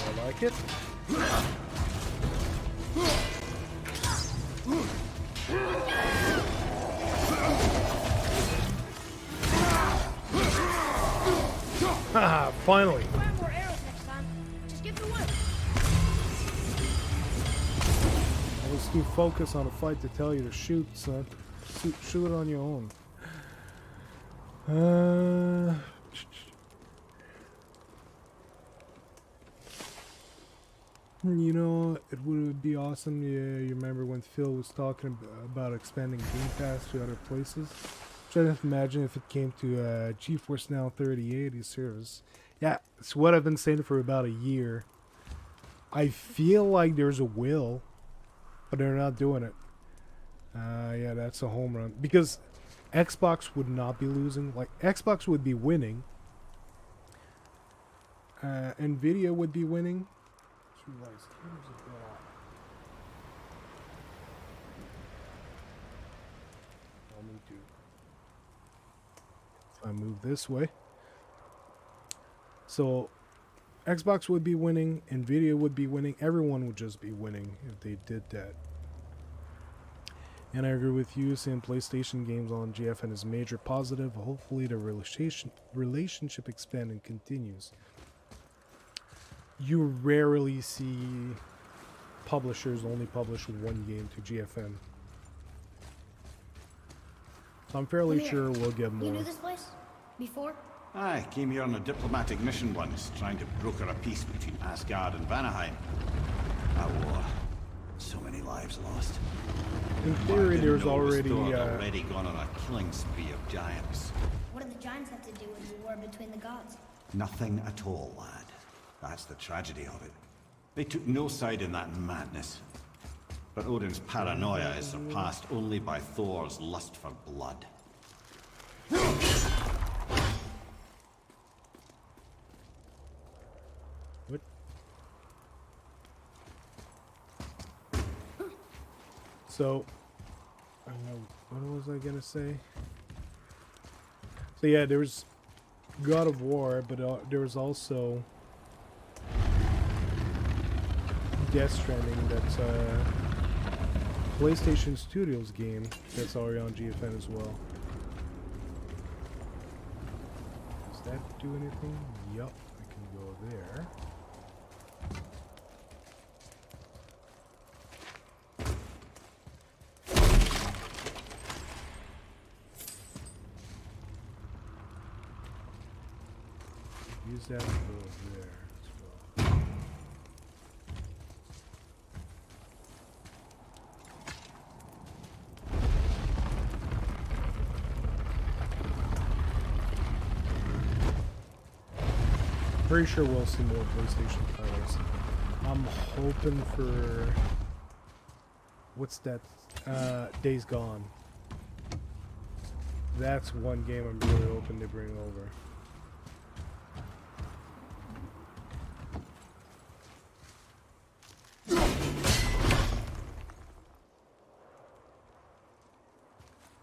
I like it. Haha, finally.
Fire more arrows next time. Just give me one.
I was too focused on a fight to tell you to shoot, son. Shoot it on your own. You know, it would be awesome. Yeah, you remember when Phil was talking about expanding Game Pass to other places? Try to imagine if it came to GeForce Now 3080 service. Yeah, it's what I've been saying for about a year. I feel like there's a will, but they're not doing it. Yeah, that's a home run. Because Xbox would not be losing. Like, Xbox would be winning. Nvidia would be winning. If I move this way. So, Xbox would be winning. Nvidia would be winning. Everyone would just be winning if they did that. And I agree with you, seeing PlayStation games on GFN is major positive. Hopefully the relationship expand and continues. You rarely see publishers only publish one game to GFN. So I'm fairly
Lemire,
sure we'll get
You
more.
knew this place? Before?
I came here on a diplomatic mission once, trying to broker a peace between Asgard and Vanaheim. That war. So many lives lost.
In
I
theory,
didn't
there's
know
already
Thor had already gone on a killing spree of giants.
What did the giants have to do with the war between the gods?
Nothing at all, lad. That's the tragedy of it. They took no side in that madness. But Odin's paranoia is surpassed only by Thor's lust for blood.
What? So, what was I gonna say? So yeah, there was God of War, but there was also Death Stranding. That's a PlayStation Studios game that's already on GFN as well. Does that do anything? Yup, I can go there. Use that to go there as well. Pretty sure we'll see more PlayStation titles. I'm hoping for... What's that? Days Gone. That's one game I'm really hoping they bring over.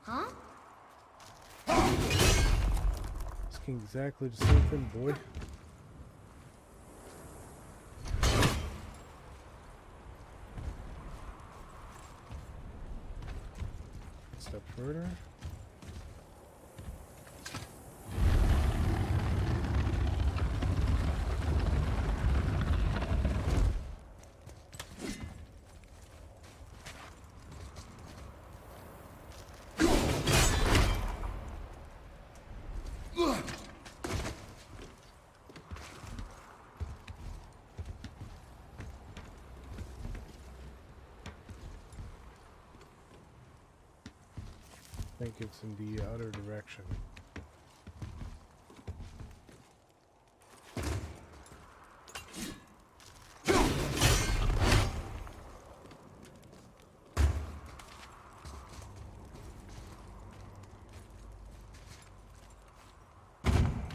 Huh?
Asking exactly the same thing, boy. Step further. I think it's in the other direction.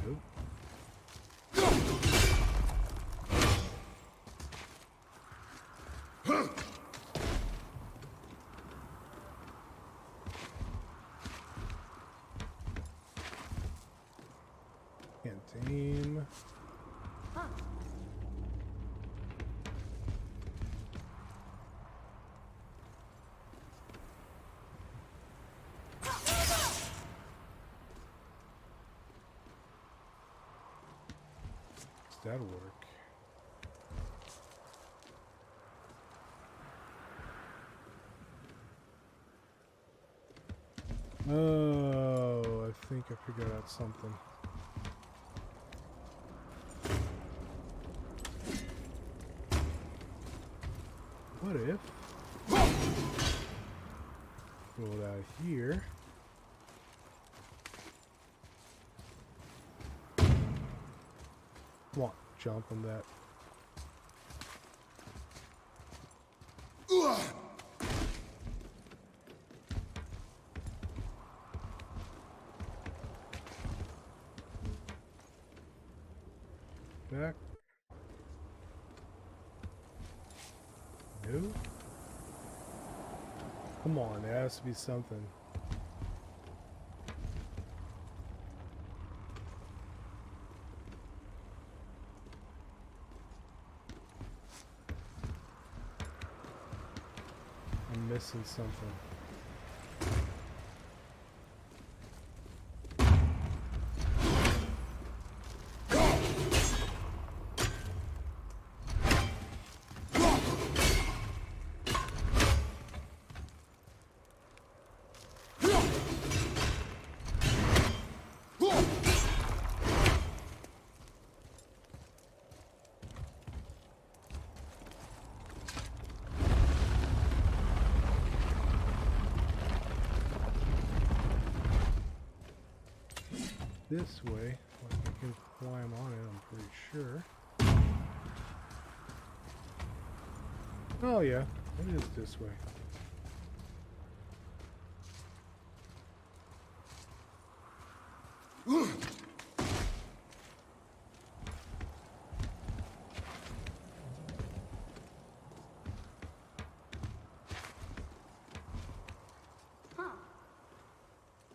Nope. Can't aim.
Huh.
Does that work? Oh, I think I figured out something. What if go out here? Come on, jump on that. Back. No? Come on, there has to be something. I'm missing something. this way. Like I can climb on it, I'm pretty sure. Oh yeah, it is this way.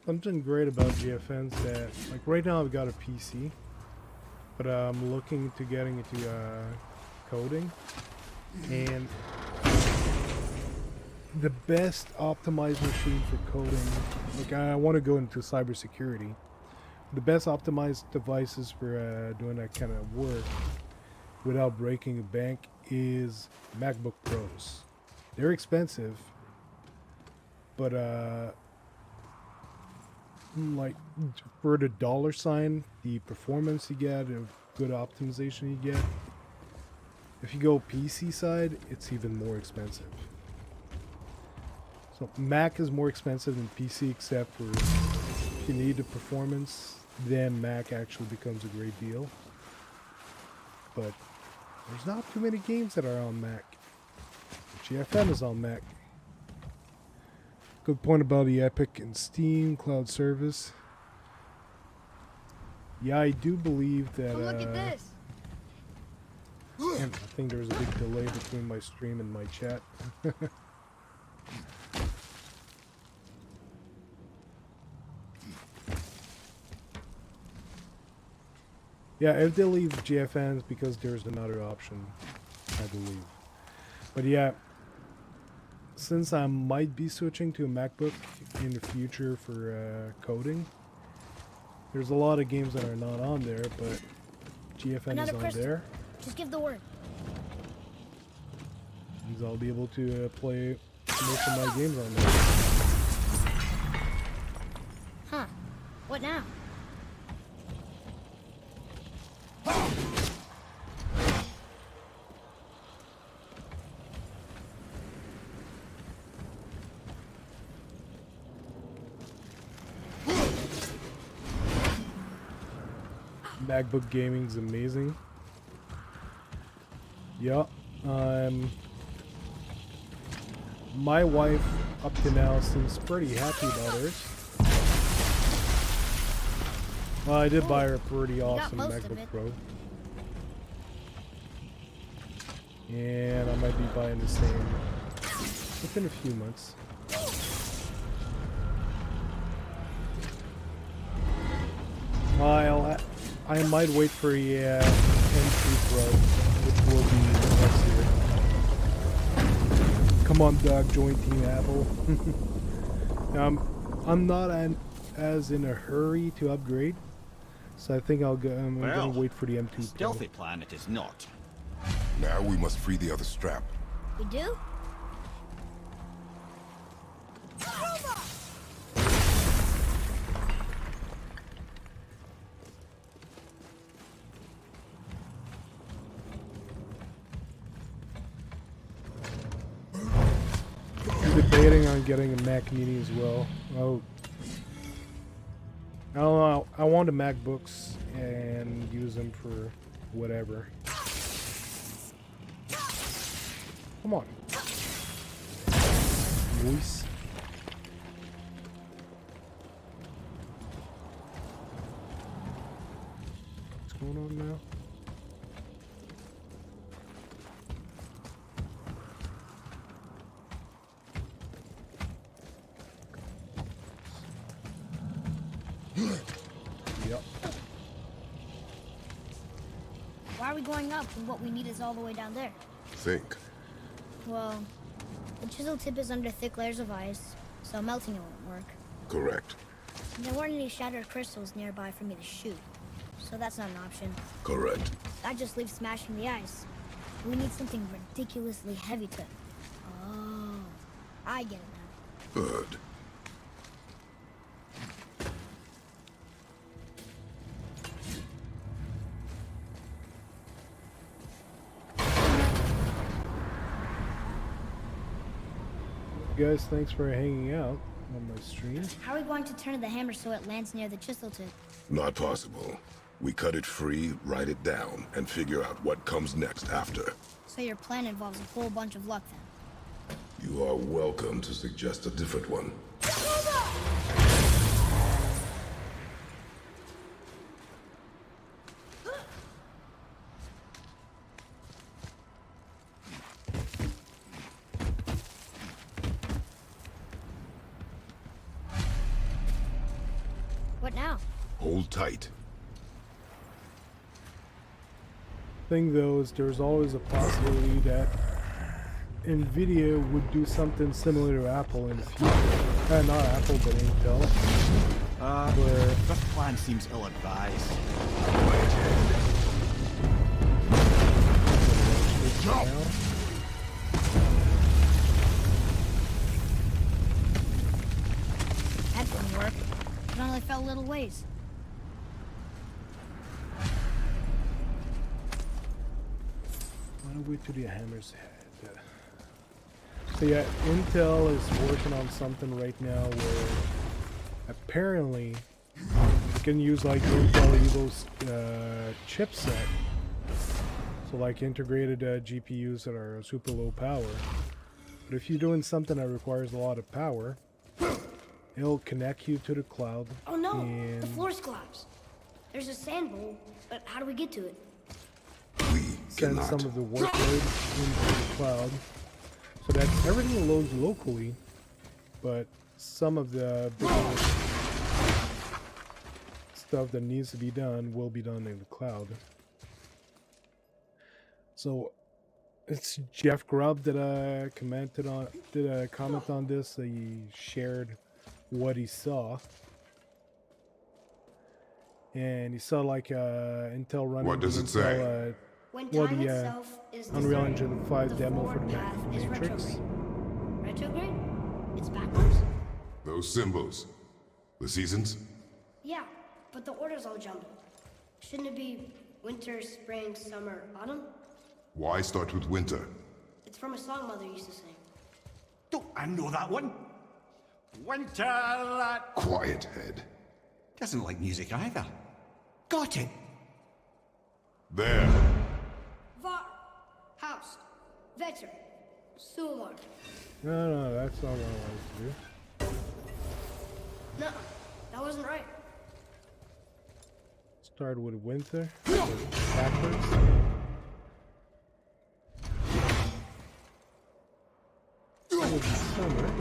Something great about GFN's that, like right now I've got a PC, but I'm looking to getting into coding, and the best optimized machine for coding, like I want to go into cybersecurity, the best optimized devices for doing that kind of work without breaking a bank is MacBook Pros. They're expensive, but like for the dollar sign, the performance you get, the good optimization you get. If you go PC side, it's even more expensive. So Mac is more expensive than PC, except for if you need the performance, then Mac actually becomes a great deal. But there's not too many games that are on Mac. GFN is on Mac. Good point about the Epic and Steam cloud service. Yeah, I do believe that.
Oh, look at this.
And I think there was a big delay between my stream and my chat. Yeah, if they leave GFNs because there's another option, I believe. But yeah, since I might be switching to a MacBook in the future for coding, there's a lot of games that are not on there, but GFN
Another
is on
crystal.
there.
Just give the word.
Means I'll be able to play most of my games on there.
Huh. What now?
MacBook gaming's amazing. Yeah, my wife up to now seems pretty happy about hers. Well, I did buy her a pretty awesome
most of
MacBook
it.
Pro. And I might be buying the same within a few months. I might wait for a M2 Pro, which will be next year. Come on, Doug, join Team Apple. I'm not as in a hurry to upgrade, so I think I'm gonna wait for the M2 Pro.
Stealthy plan it is not.
Now we must free the other strap.
We do?
Debating on getting a Mac Mini as well. Oh, I don't know. I want the MacBooks and use them for whatever. Come on, voice. What's going on now? Yep.
Why are we going up when what we need is all the way down there?
Think.
Well, the chisel tip is under thick layers of ice, so melting it won't work.
Correct.
And there weren't any shattered crystals nearby for me to shoot, so that's not an option.
Correct.
That just leaves smashing the ice. We need something ridiculously heavy to... Oh, I get it now.
Good.
Guys, thanks for hanging out. on my stream.
How are we going to turn the hammer so it lands near the chisel tip?
Not possible. We cut it free, write it down, and figure out what comes next after.
So your plan involves a whole bunch of luck then.
You are welcome to suggest a different one.
What now?
Hold tight.
Thing though is there's always a possibility that Nvidia would do something similar to Apple in the future. Not Apple, but Intel. Where
This plan seems ill-advised.
That didn't work. It only fell little ways.
Why wait to the hammer's head? So yeah, Intel is working on something right now where apparently you can use like Intel Evo's chipset. So like integrated GPUs that are super low power. But if you're doing something that requires a lot of power, it'll connect you to the cloud.
Oh no!
And
The floor's collapsed. There's a sand bowl, but how do we get to it?
We
send
cannot.
some of the workload into the cloud so that everything loads locally, but some of the bigger stuff that needs to be done will be done in the cloud. So it's Jeff Grubb that did a comment on this. He shared what he saw, and he saw like Intel running.
What does it
Intel,
say?
When
Well,
time
the,
itself is
Unreal
discerned,
Engine 5
the
demo for
forward
the
path is
Matrix.
retrograde. Retrograde? It's backwards?
Those symbols. The seasons?
Yeah, but the order's all jumbled. Shouldn't it be winter, spring, summer, autumn?
Why start with winter?
It's from a song Mother used to sing.
Don't I know that one? Winter that
Quiet, head.
doesn't like music either. Got it.
There.
Var, Haust, Vetter, Sumar.
No, that's not what I wanted to do.
No, that wasn't right.
Start with winter, backwards. That would be summer.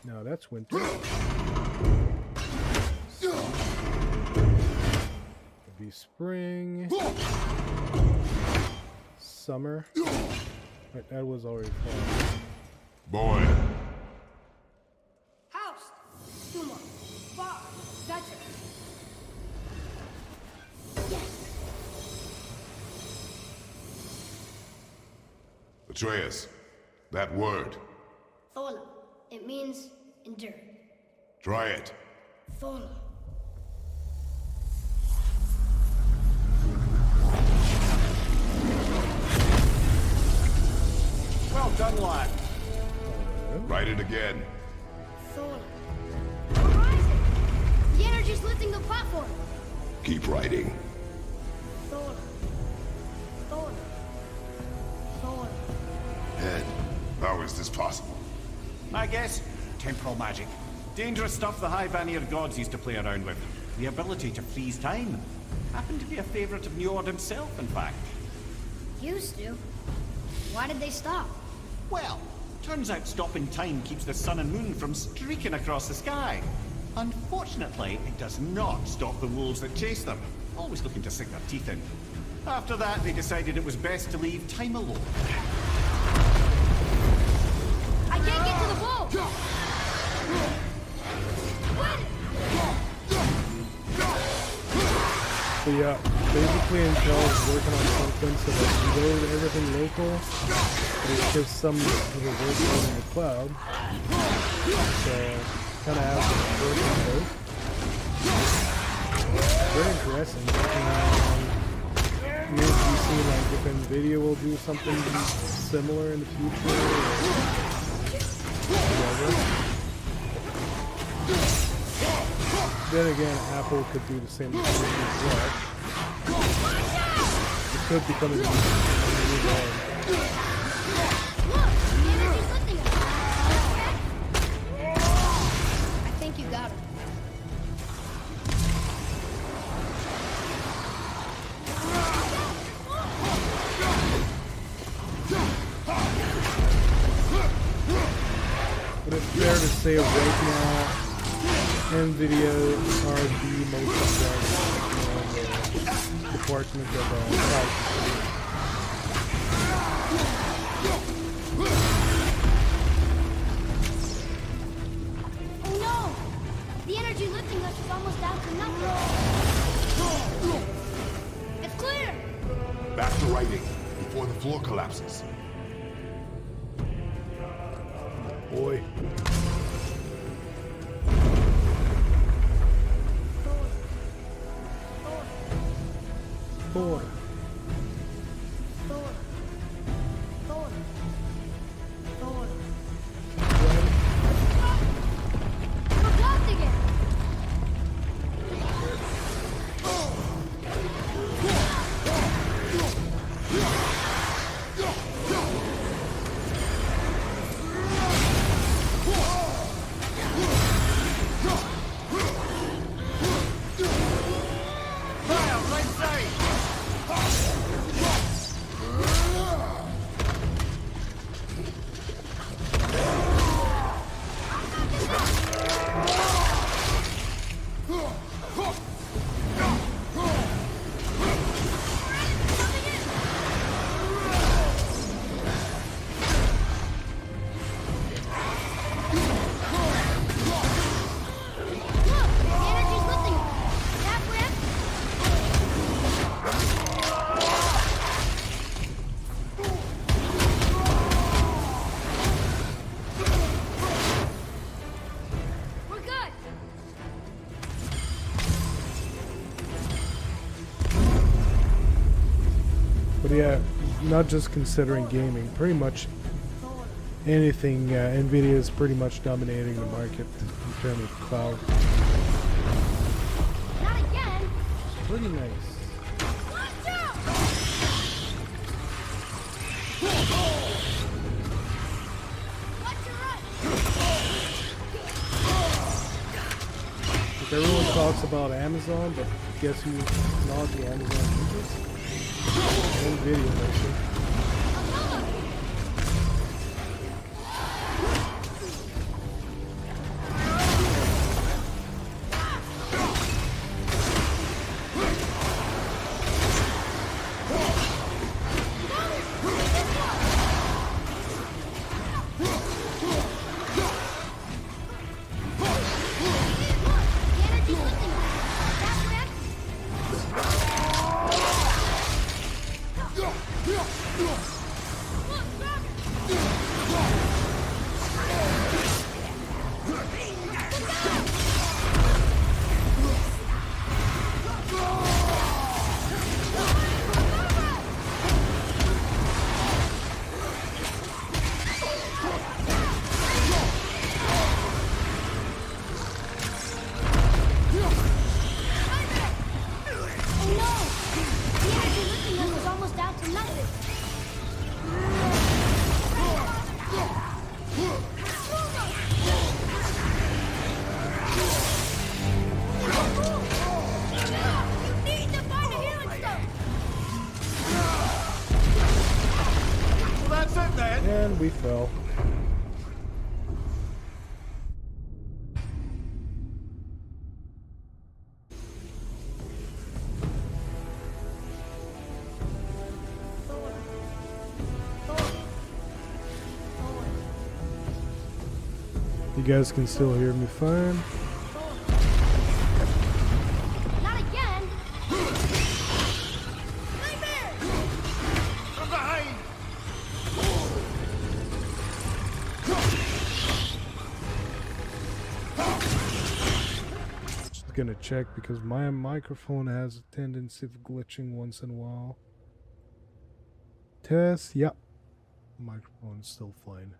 No, that's winter. It'd be spring. Summer. Wait, that was already fall.
Boy.
Haust, Sumar, Var, Vetter. Yes!
Atreus. That word.
Thola. It means endure.
Try it.
Thola.
Well done, lad.
Write it again.
Thola. Horizon! The energy's lifting the platform.
Keep writing.
Thola. Thola. Thola.
Head. How is this possible?
I guess temporal magic. Dangerous stuff the High Vanir gods used to play around with. The ability to freeze time. Happened to be a favorite of Njord himself, in fact.
Used to. Why did they stop?
Well, turns out stopping time keeps the sun and moon from streaking across the sky. Unfortunately, it does not stop the wolves that chase them, always looking to sink their teeth in. After that, they decided it was best to leave time alone.
I can't get to the bowl!
So yeah, basically Intel is working on something so that you load everything local, but it gives some of the workload in the cloud. So kind of has to work on both. Very interesting. Maybe you see like if NVIDIA will do something similar in the future or whatever. Then again, Apple could do the same thing as well. It could become a new game.
Look, the energy's lifting us. I think you got it.
But it's fair to say right now, NVIDIA are the most advanced department of cloud computing.
Oh no! The energy lifting us is almost down to nothing. It's clear!
Back to writing before the floor collapses.
Boy. Thor.
Thor. Thor. Thor. We're blocked again!
But yeah, not just considering gaming, pretty much anything, NVIDIA is pretty much dominating the market in terms of cloud.
Not again!
Pretty nice.
Watch out! Watch your right!
Like everyone talks about Amazon, but guess who's not the Amazon users? NVIDIA, actually. And we fell. You guys can still hear me fine.
Not again! Nightmare!
From behind!
Just gonna check because my microphone has a tendency of glitching once in a while. Test, yep. Microphone's still fine.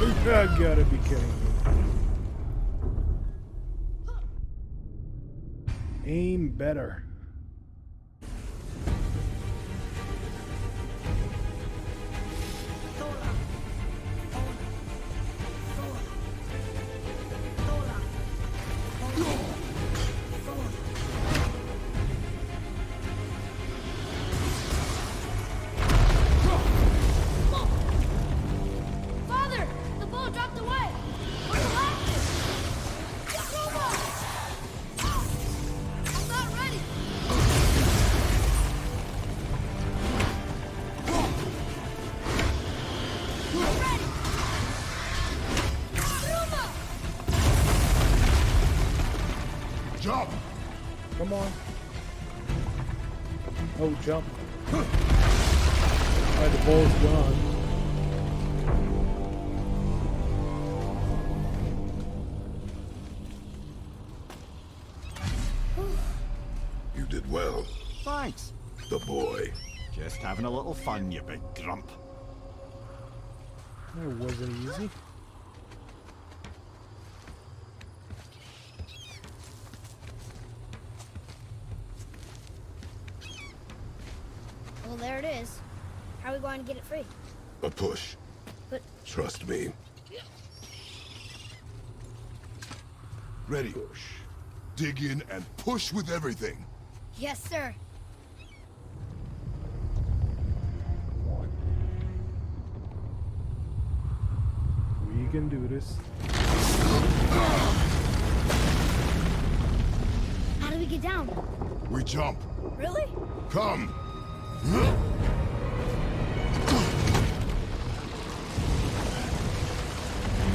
You gotta be kidding me. Aim better.
Father! The bow dropped away! Where's the last? I'm not ready! I'm ready! Ruma!
Jump!
Come on. Oh, jump. Alright, the ball's gone.
You did well.
Thanks.
The boy.
Just having a little fun, you big grump.
That wasn't easy.
Well, there it is. How are we going to get it free?
A push.
But
Trust me.
Ready. Dig in and push with everything.
yes, sir.
We can do this.
How do we get down?
We jump.
Really?
Come.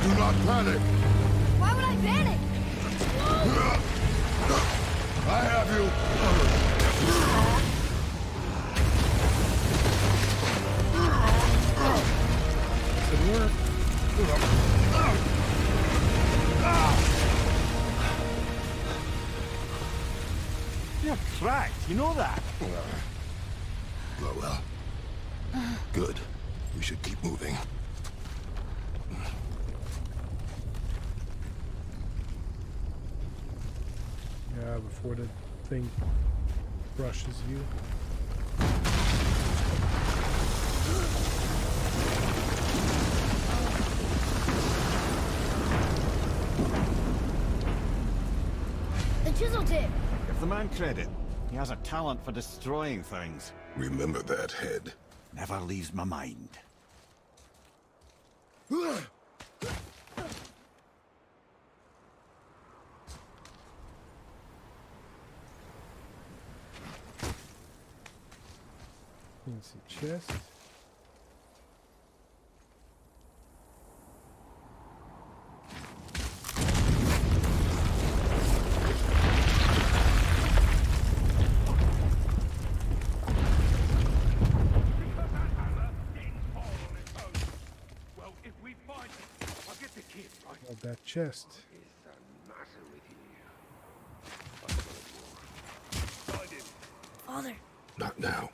Do not panic.
Why would I panic?
I have you.
Good work.
You're cracked, you know that?
Well. Good. We should keep moving.
Yeah, before the thing brushes you.
The chisel tip.
Give the man credit. He has a talent for destroying things.
Remember that head.
Never leaves my mind.
Fancy chest.
Well, if we find it, I'll get the kid, right?
Of that chest.
Father,
Not now.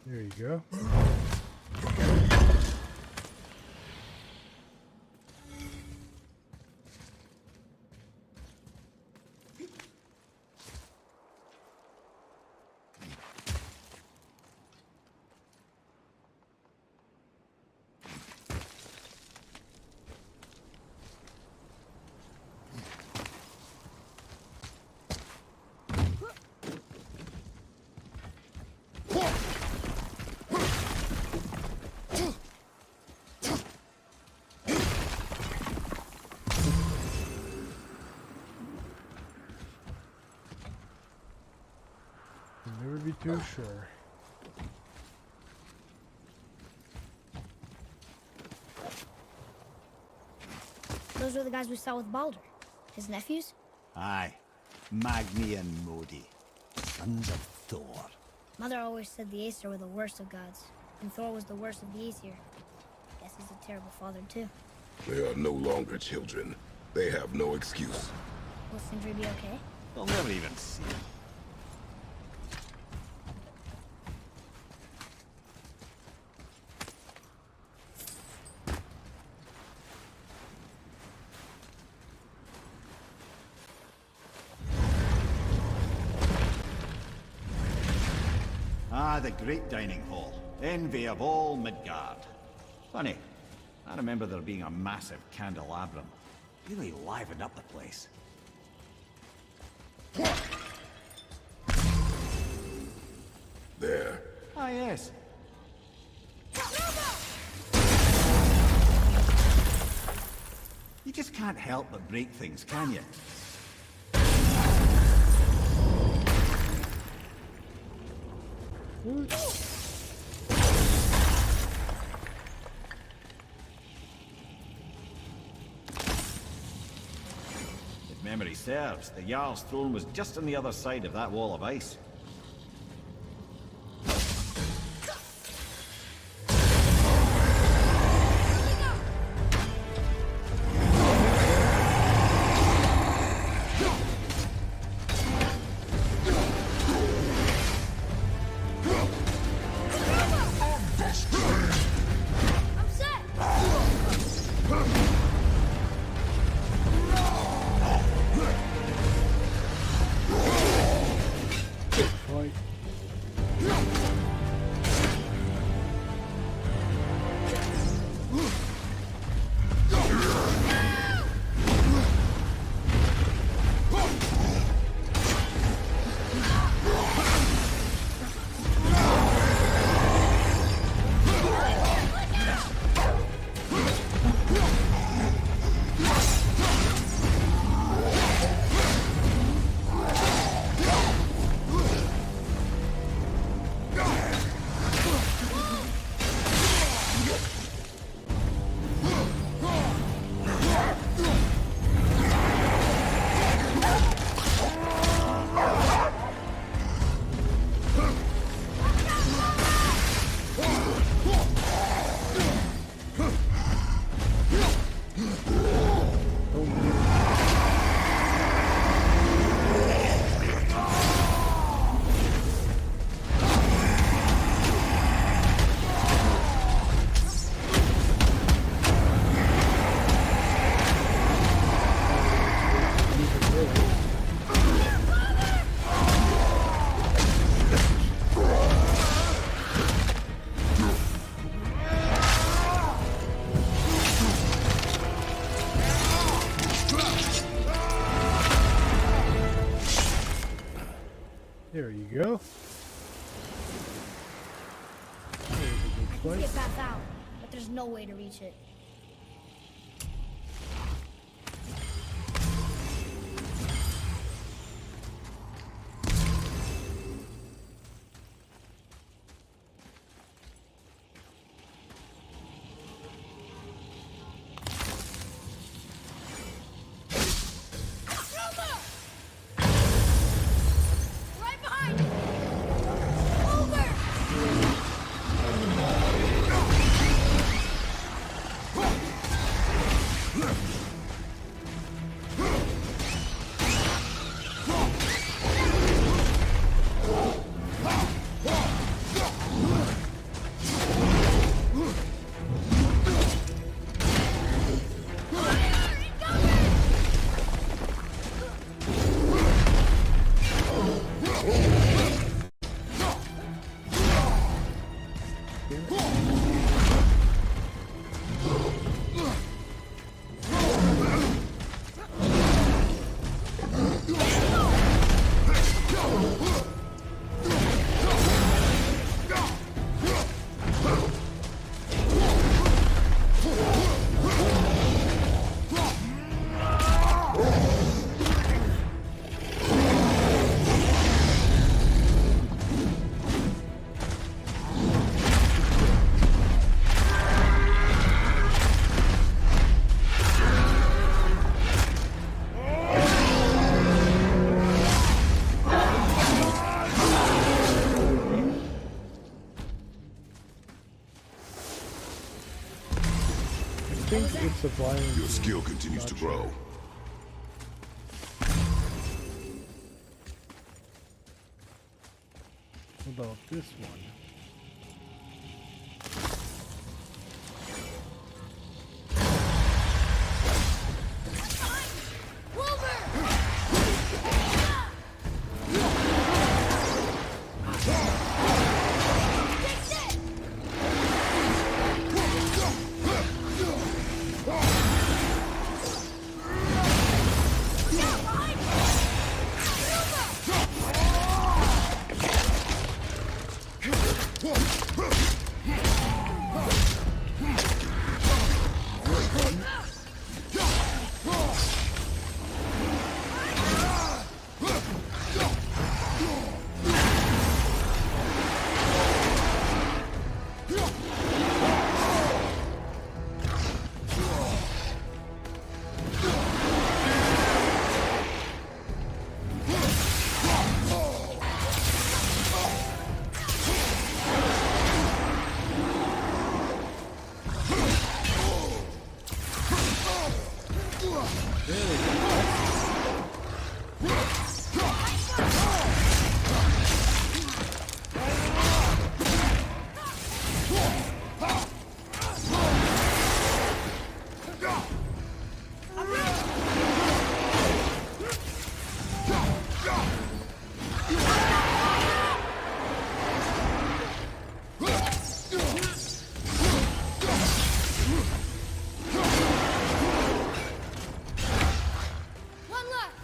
There you go. You'll never be too sure.
those are the guys we saw with Baldur. His nephews?
Aye. Magni and Modi. Sons of Thor.
Mother always said the Aesir were the worst of gods, and Thor was the worst of the Aesir. Guess he's a terrible father, too.
They are no longer children. They have no excuse.
Will Sindri be okay?
They'll never even see him. the great dining hall. Envy of all Midgard. Funny, I remember there being a massive candelabrum. Really livened up the place.
There.
Ah, yes. You just can't help but break things, can you? If memory serves, the Jarl's throne was just on the other side of that wall of ice.
I'm set.
Fight. There you go. There's a good
Get
place.
back out, but there's no way to reach it. Right behind you! Over!
think it's a violent.
Your skill continues to grow.
What about this one?
One left.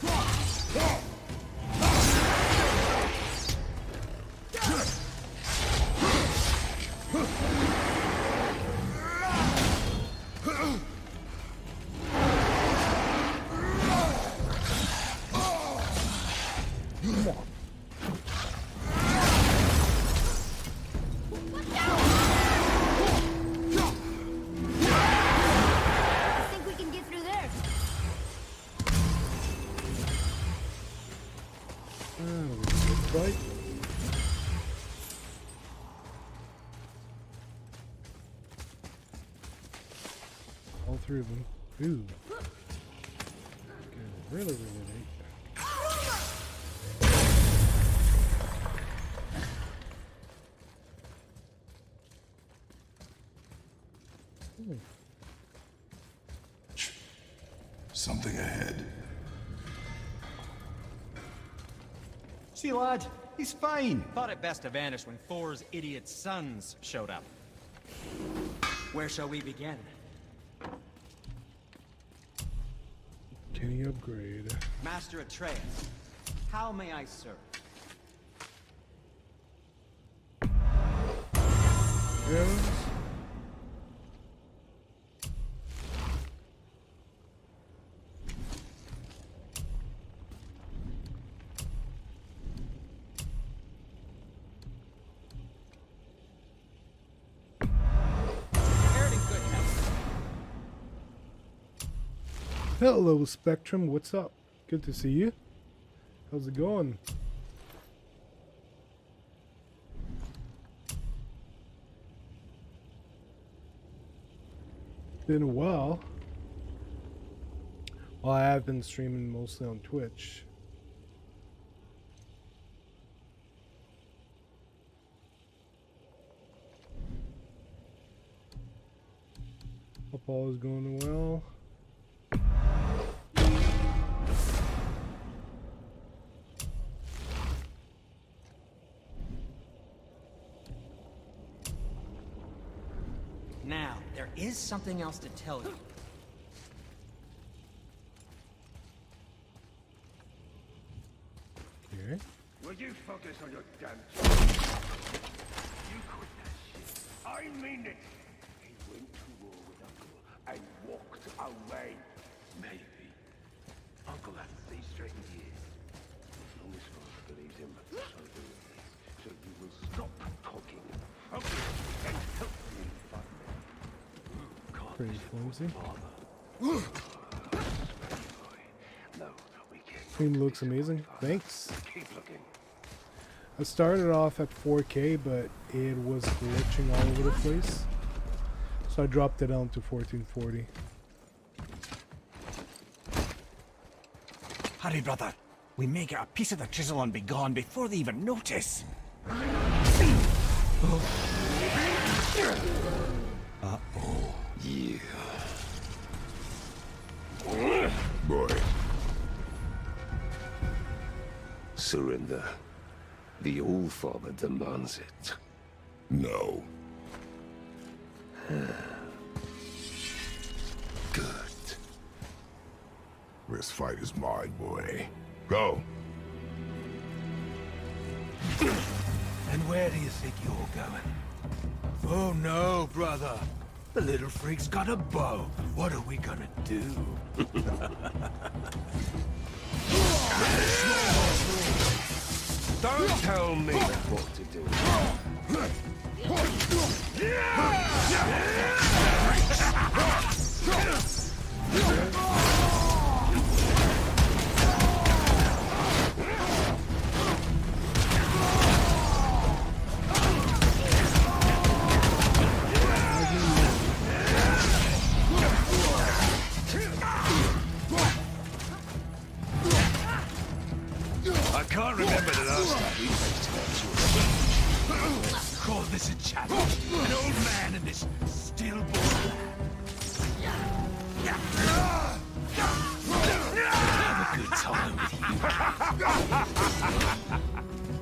I think we can get through there.
Right. All three of them. Ooh. Getting really late.
Something ahead.
See, lad, he's fine. Thought it best to vanish when Thor's idiot sons showed up.
Where shall we begin?
Can he upgrade?
Master Atreus, how may I serve?
Yes.
Fared in good health.
Hello, Spectrum. What's up? Good to see you. How's it going? Been a while. Well, I have been streaming mostly on Twitch. Hope all is going well.
Now, there is something else to tell you.
Okay.
Would you focus on your damn job? You quit that shit. I mean it. He went to war with Uncle and walked away. Maybe. Uncle has to stay straight in years. As long as Father believes him, so do we. So you will stop talking. Focus and help me find me. Can't
Pretty flimsy.
Father. No, we can't.
Stream looks amazing. Thanks.
Keep looking.
I started off at 4K, but it was glitching all over the place. So I dropped it down to 1440.
Hurry, brother. We may get a piece of the chisel and be gone before they even notice.
Yeah. Boy.
Surrender. The All-Father demands it.
No.
Good.
This fight is mine, boy. Go.
And where do you think you're going? Oh no, brother. The little freak's got a bow. What are we gonna do? Don't tell me what to do. can't remember the last time we faced that. Call this a challenge. An old man and this stillborn lad. Have a good time with you.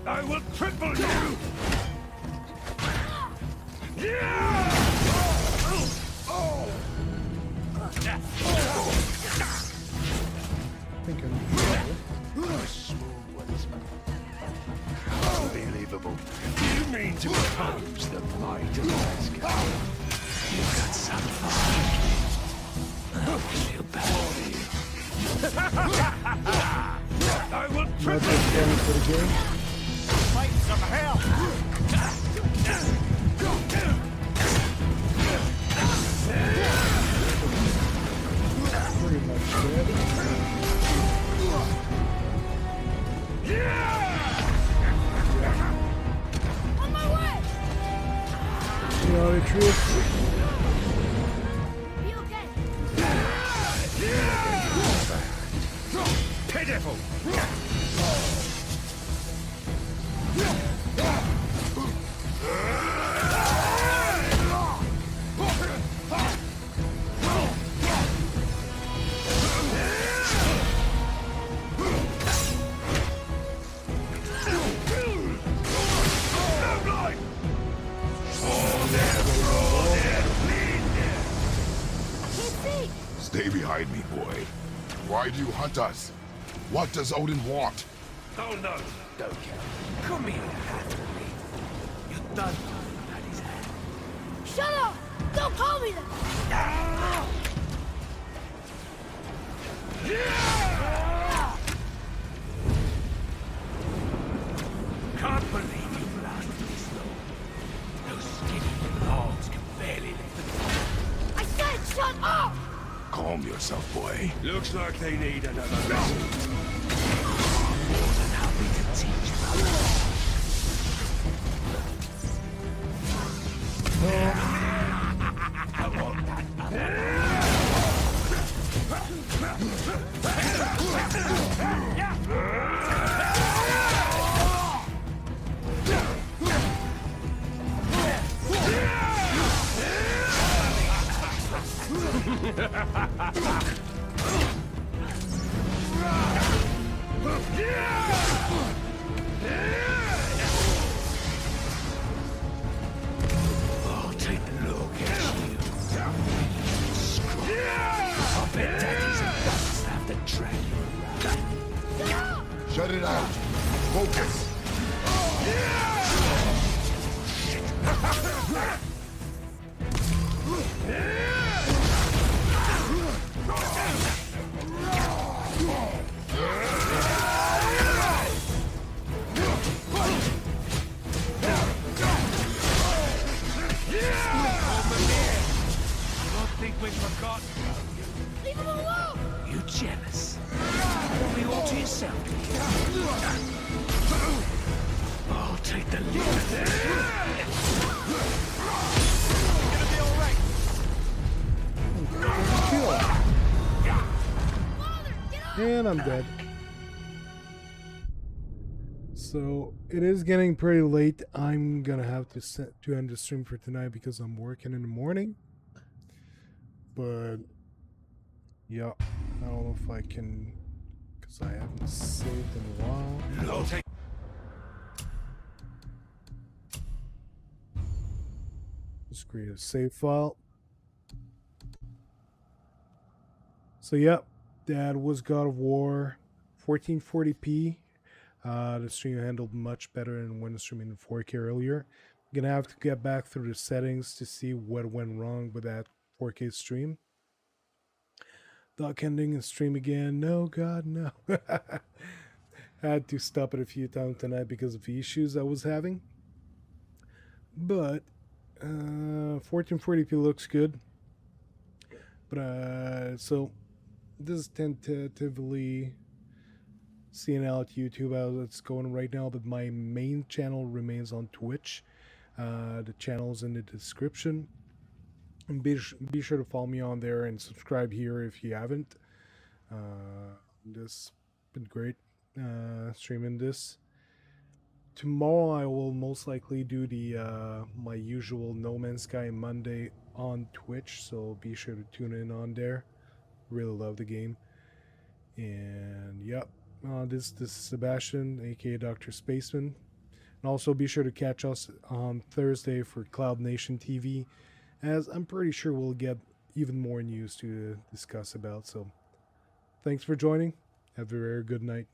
I will triple you! Smooth ones. Unbelievable. You mean to oppose the might of Asgard? You've got some fun. I feel bad for you. I will triple you!
Fight some hell!
Pretty much dead.
On my way!
You know the truth?
Be okay.
Pitiful!
Stay behind me, boy. Why do you hunt us? What does Odin want?
Oh no, don't care. Come here, Hatterly. You done at his hand.
Shut up! Don't call me that!
Can't believe you've lasted this long. Those skinny logs can barely lift the
I said shut up!
Calm yourself, boy.
Looks like they need another lesson. More than happy to teach, brother. I want that, I'll take a look at you. Screw. I bet daddies and buttons have to drag you around.
Shut it out. Focus.
I think we've forgotten.
Leave him alone!
You jealous? Probably all to yourself. I'll take the lead.
Gonna be alright.
And I'm dead. So it is getting pretty late. I'm gonna have to end the stream for tonight because I'm working in the morning. But yeah, I don't know if I can, because I haven't saved in a while.
I'll take.
Just create a save file. So yep, that was God of War 1440p. The stream handled much better than when streaming in 4K earlier. I'm gonna have to get back through the settings to see what went wrong with that 4K stream. Doc ending the stream again. No, God, no. I had to stop it a few times tonight because of the issues I was having. But 1440p looks good. But so this is tentatively seeing out YouTube how it's going right now, but my main channel remains on Twitch. The channel's in the description. And be sure to follow me on there and subscribe here if you haven't. This has been great. streaming this. Tomorrow I will most likely do the my usual No Man's Sky Monday on Twitch, so be sure to tune in on there. Really love the game. And yep, this is Sebastian, aka Dr. Spaceman. And also be sure to catch us on Thursday for Cloud Nation TV, as I'm pretty sure we'll get even more news to discuss about. So thanks for joining. Have a very good night.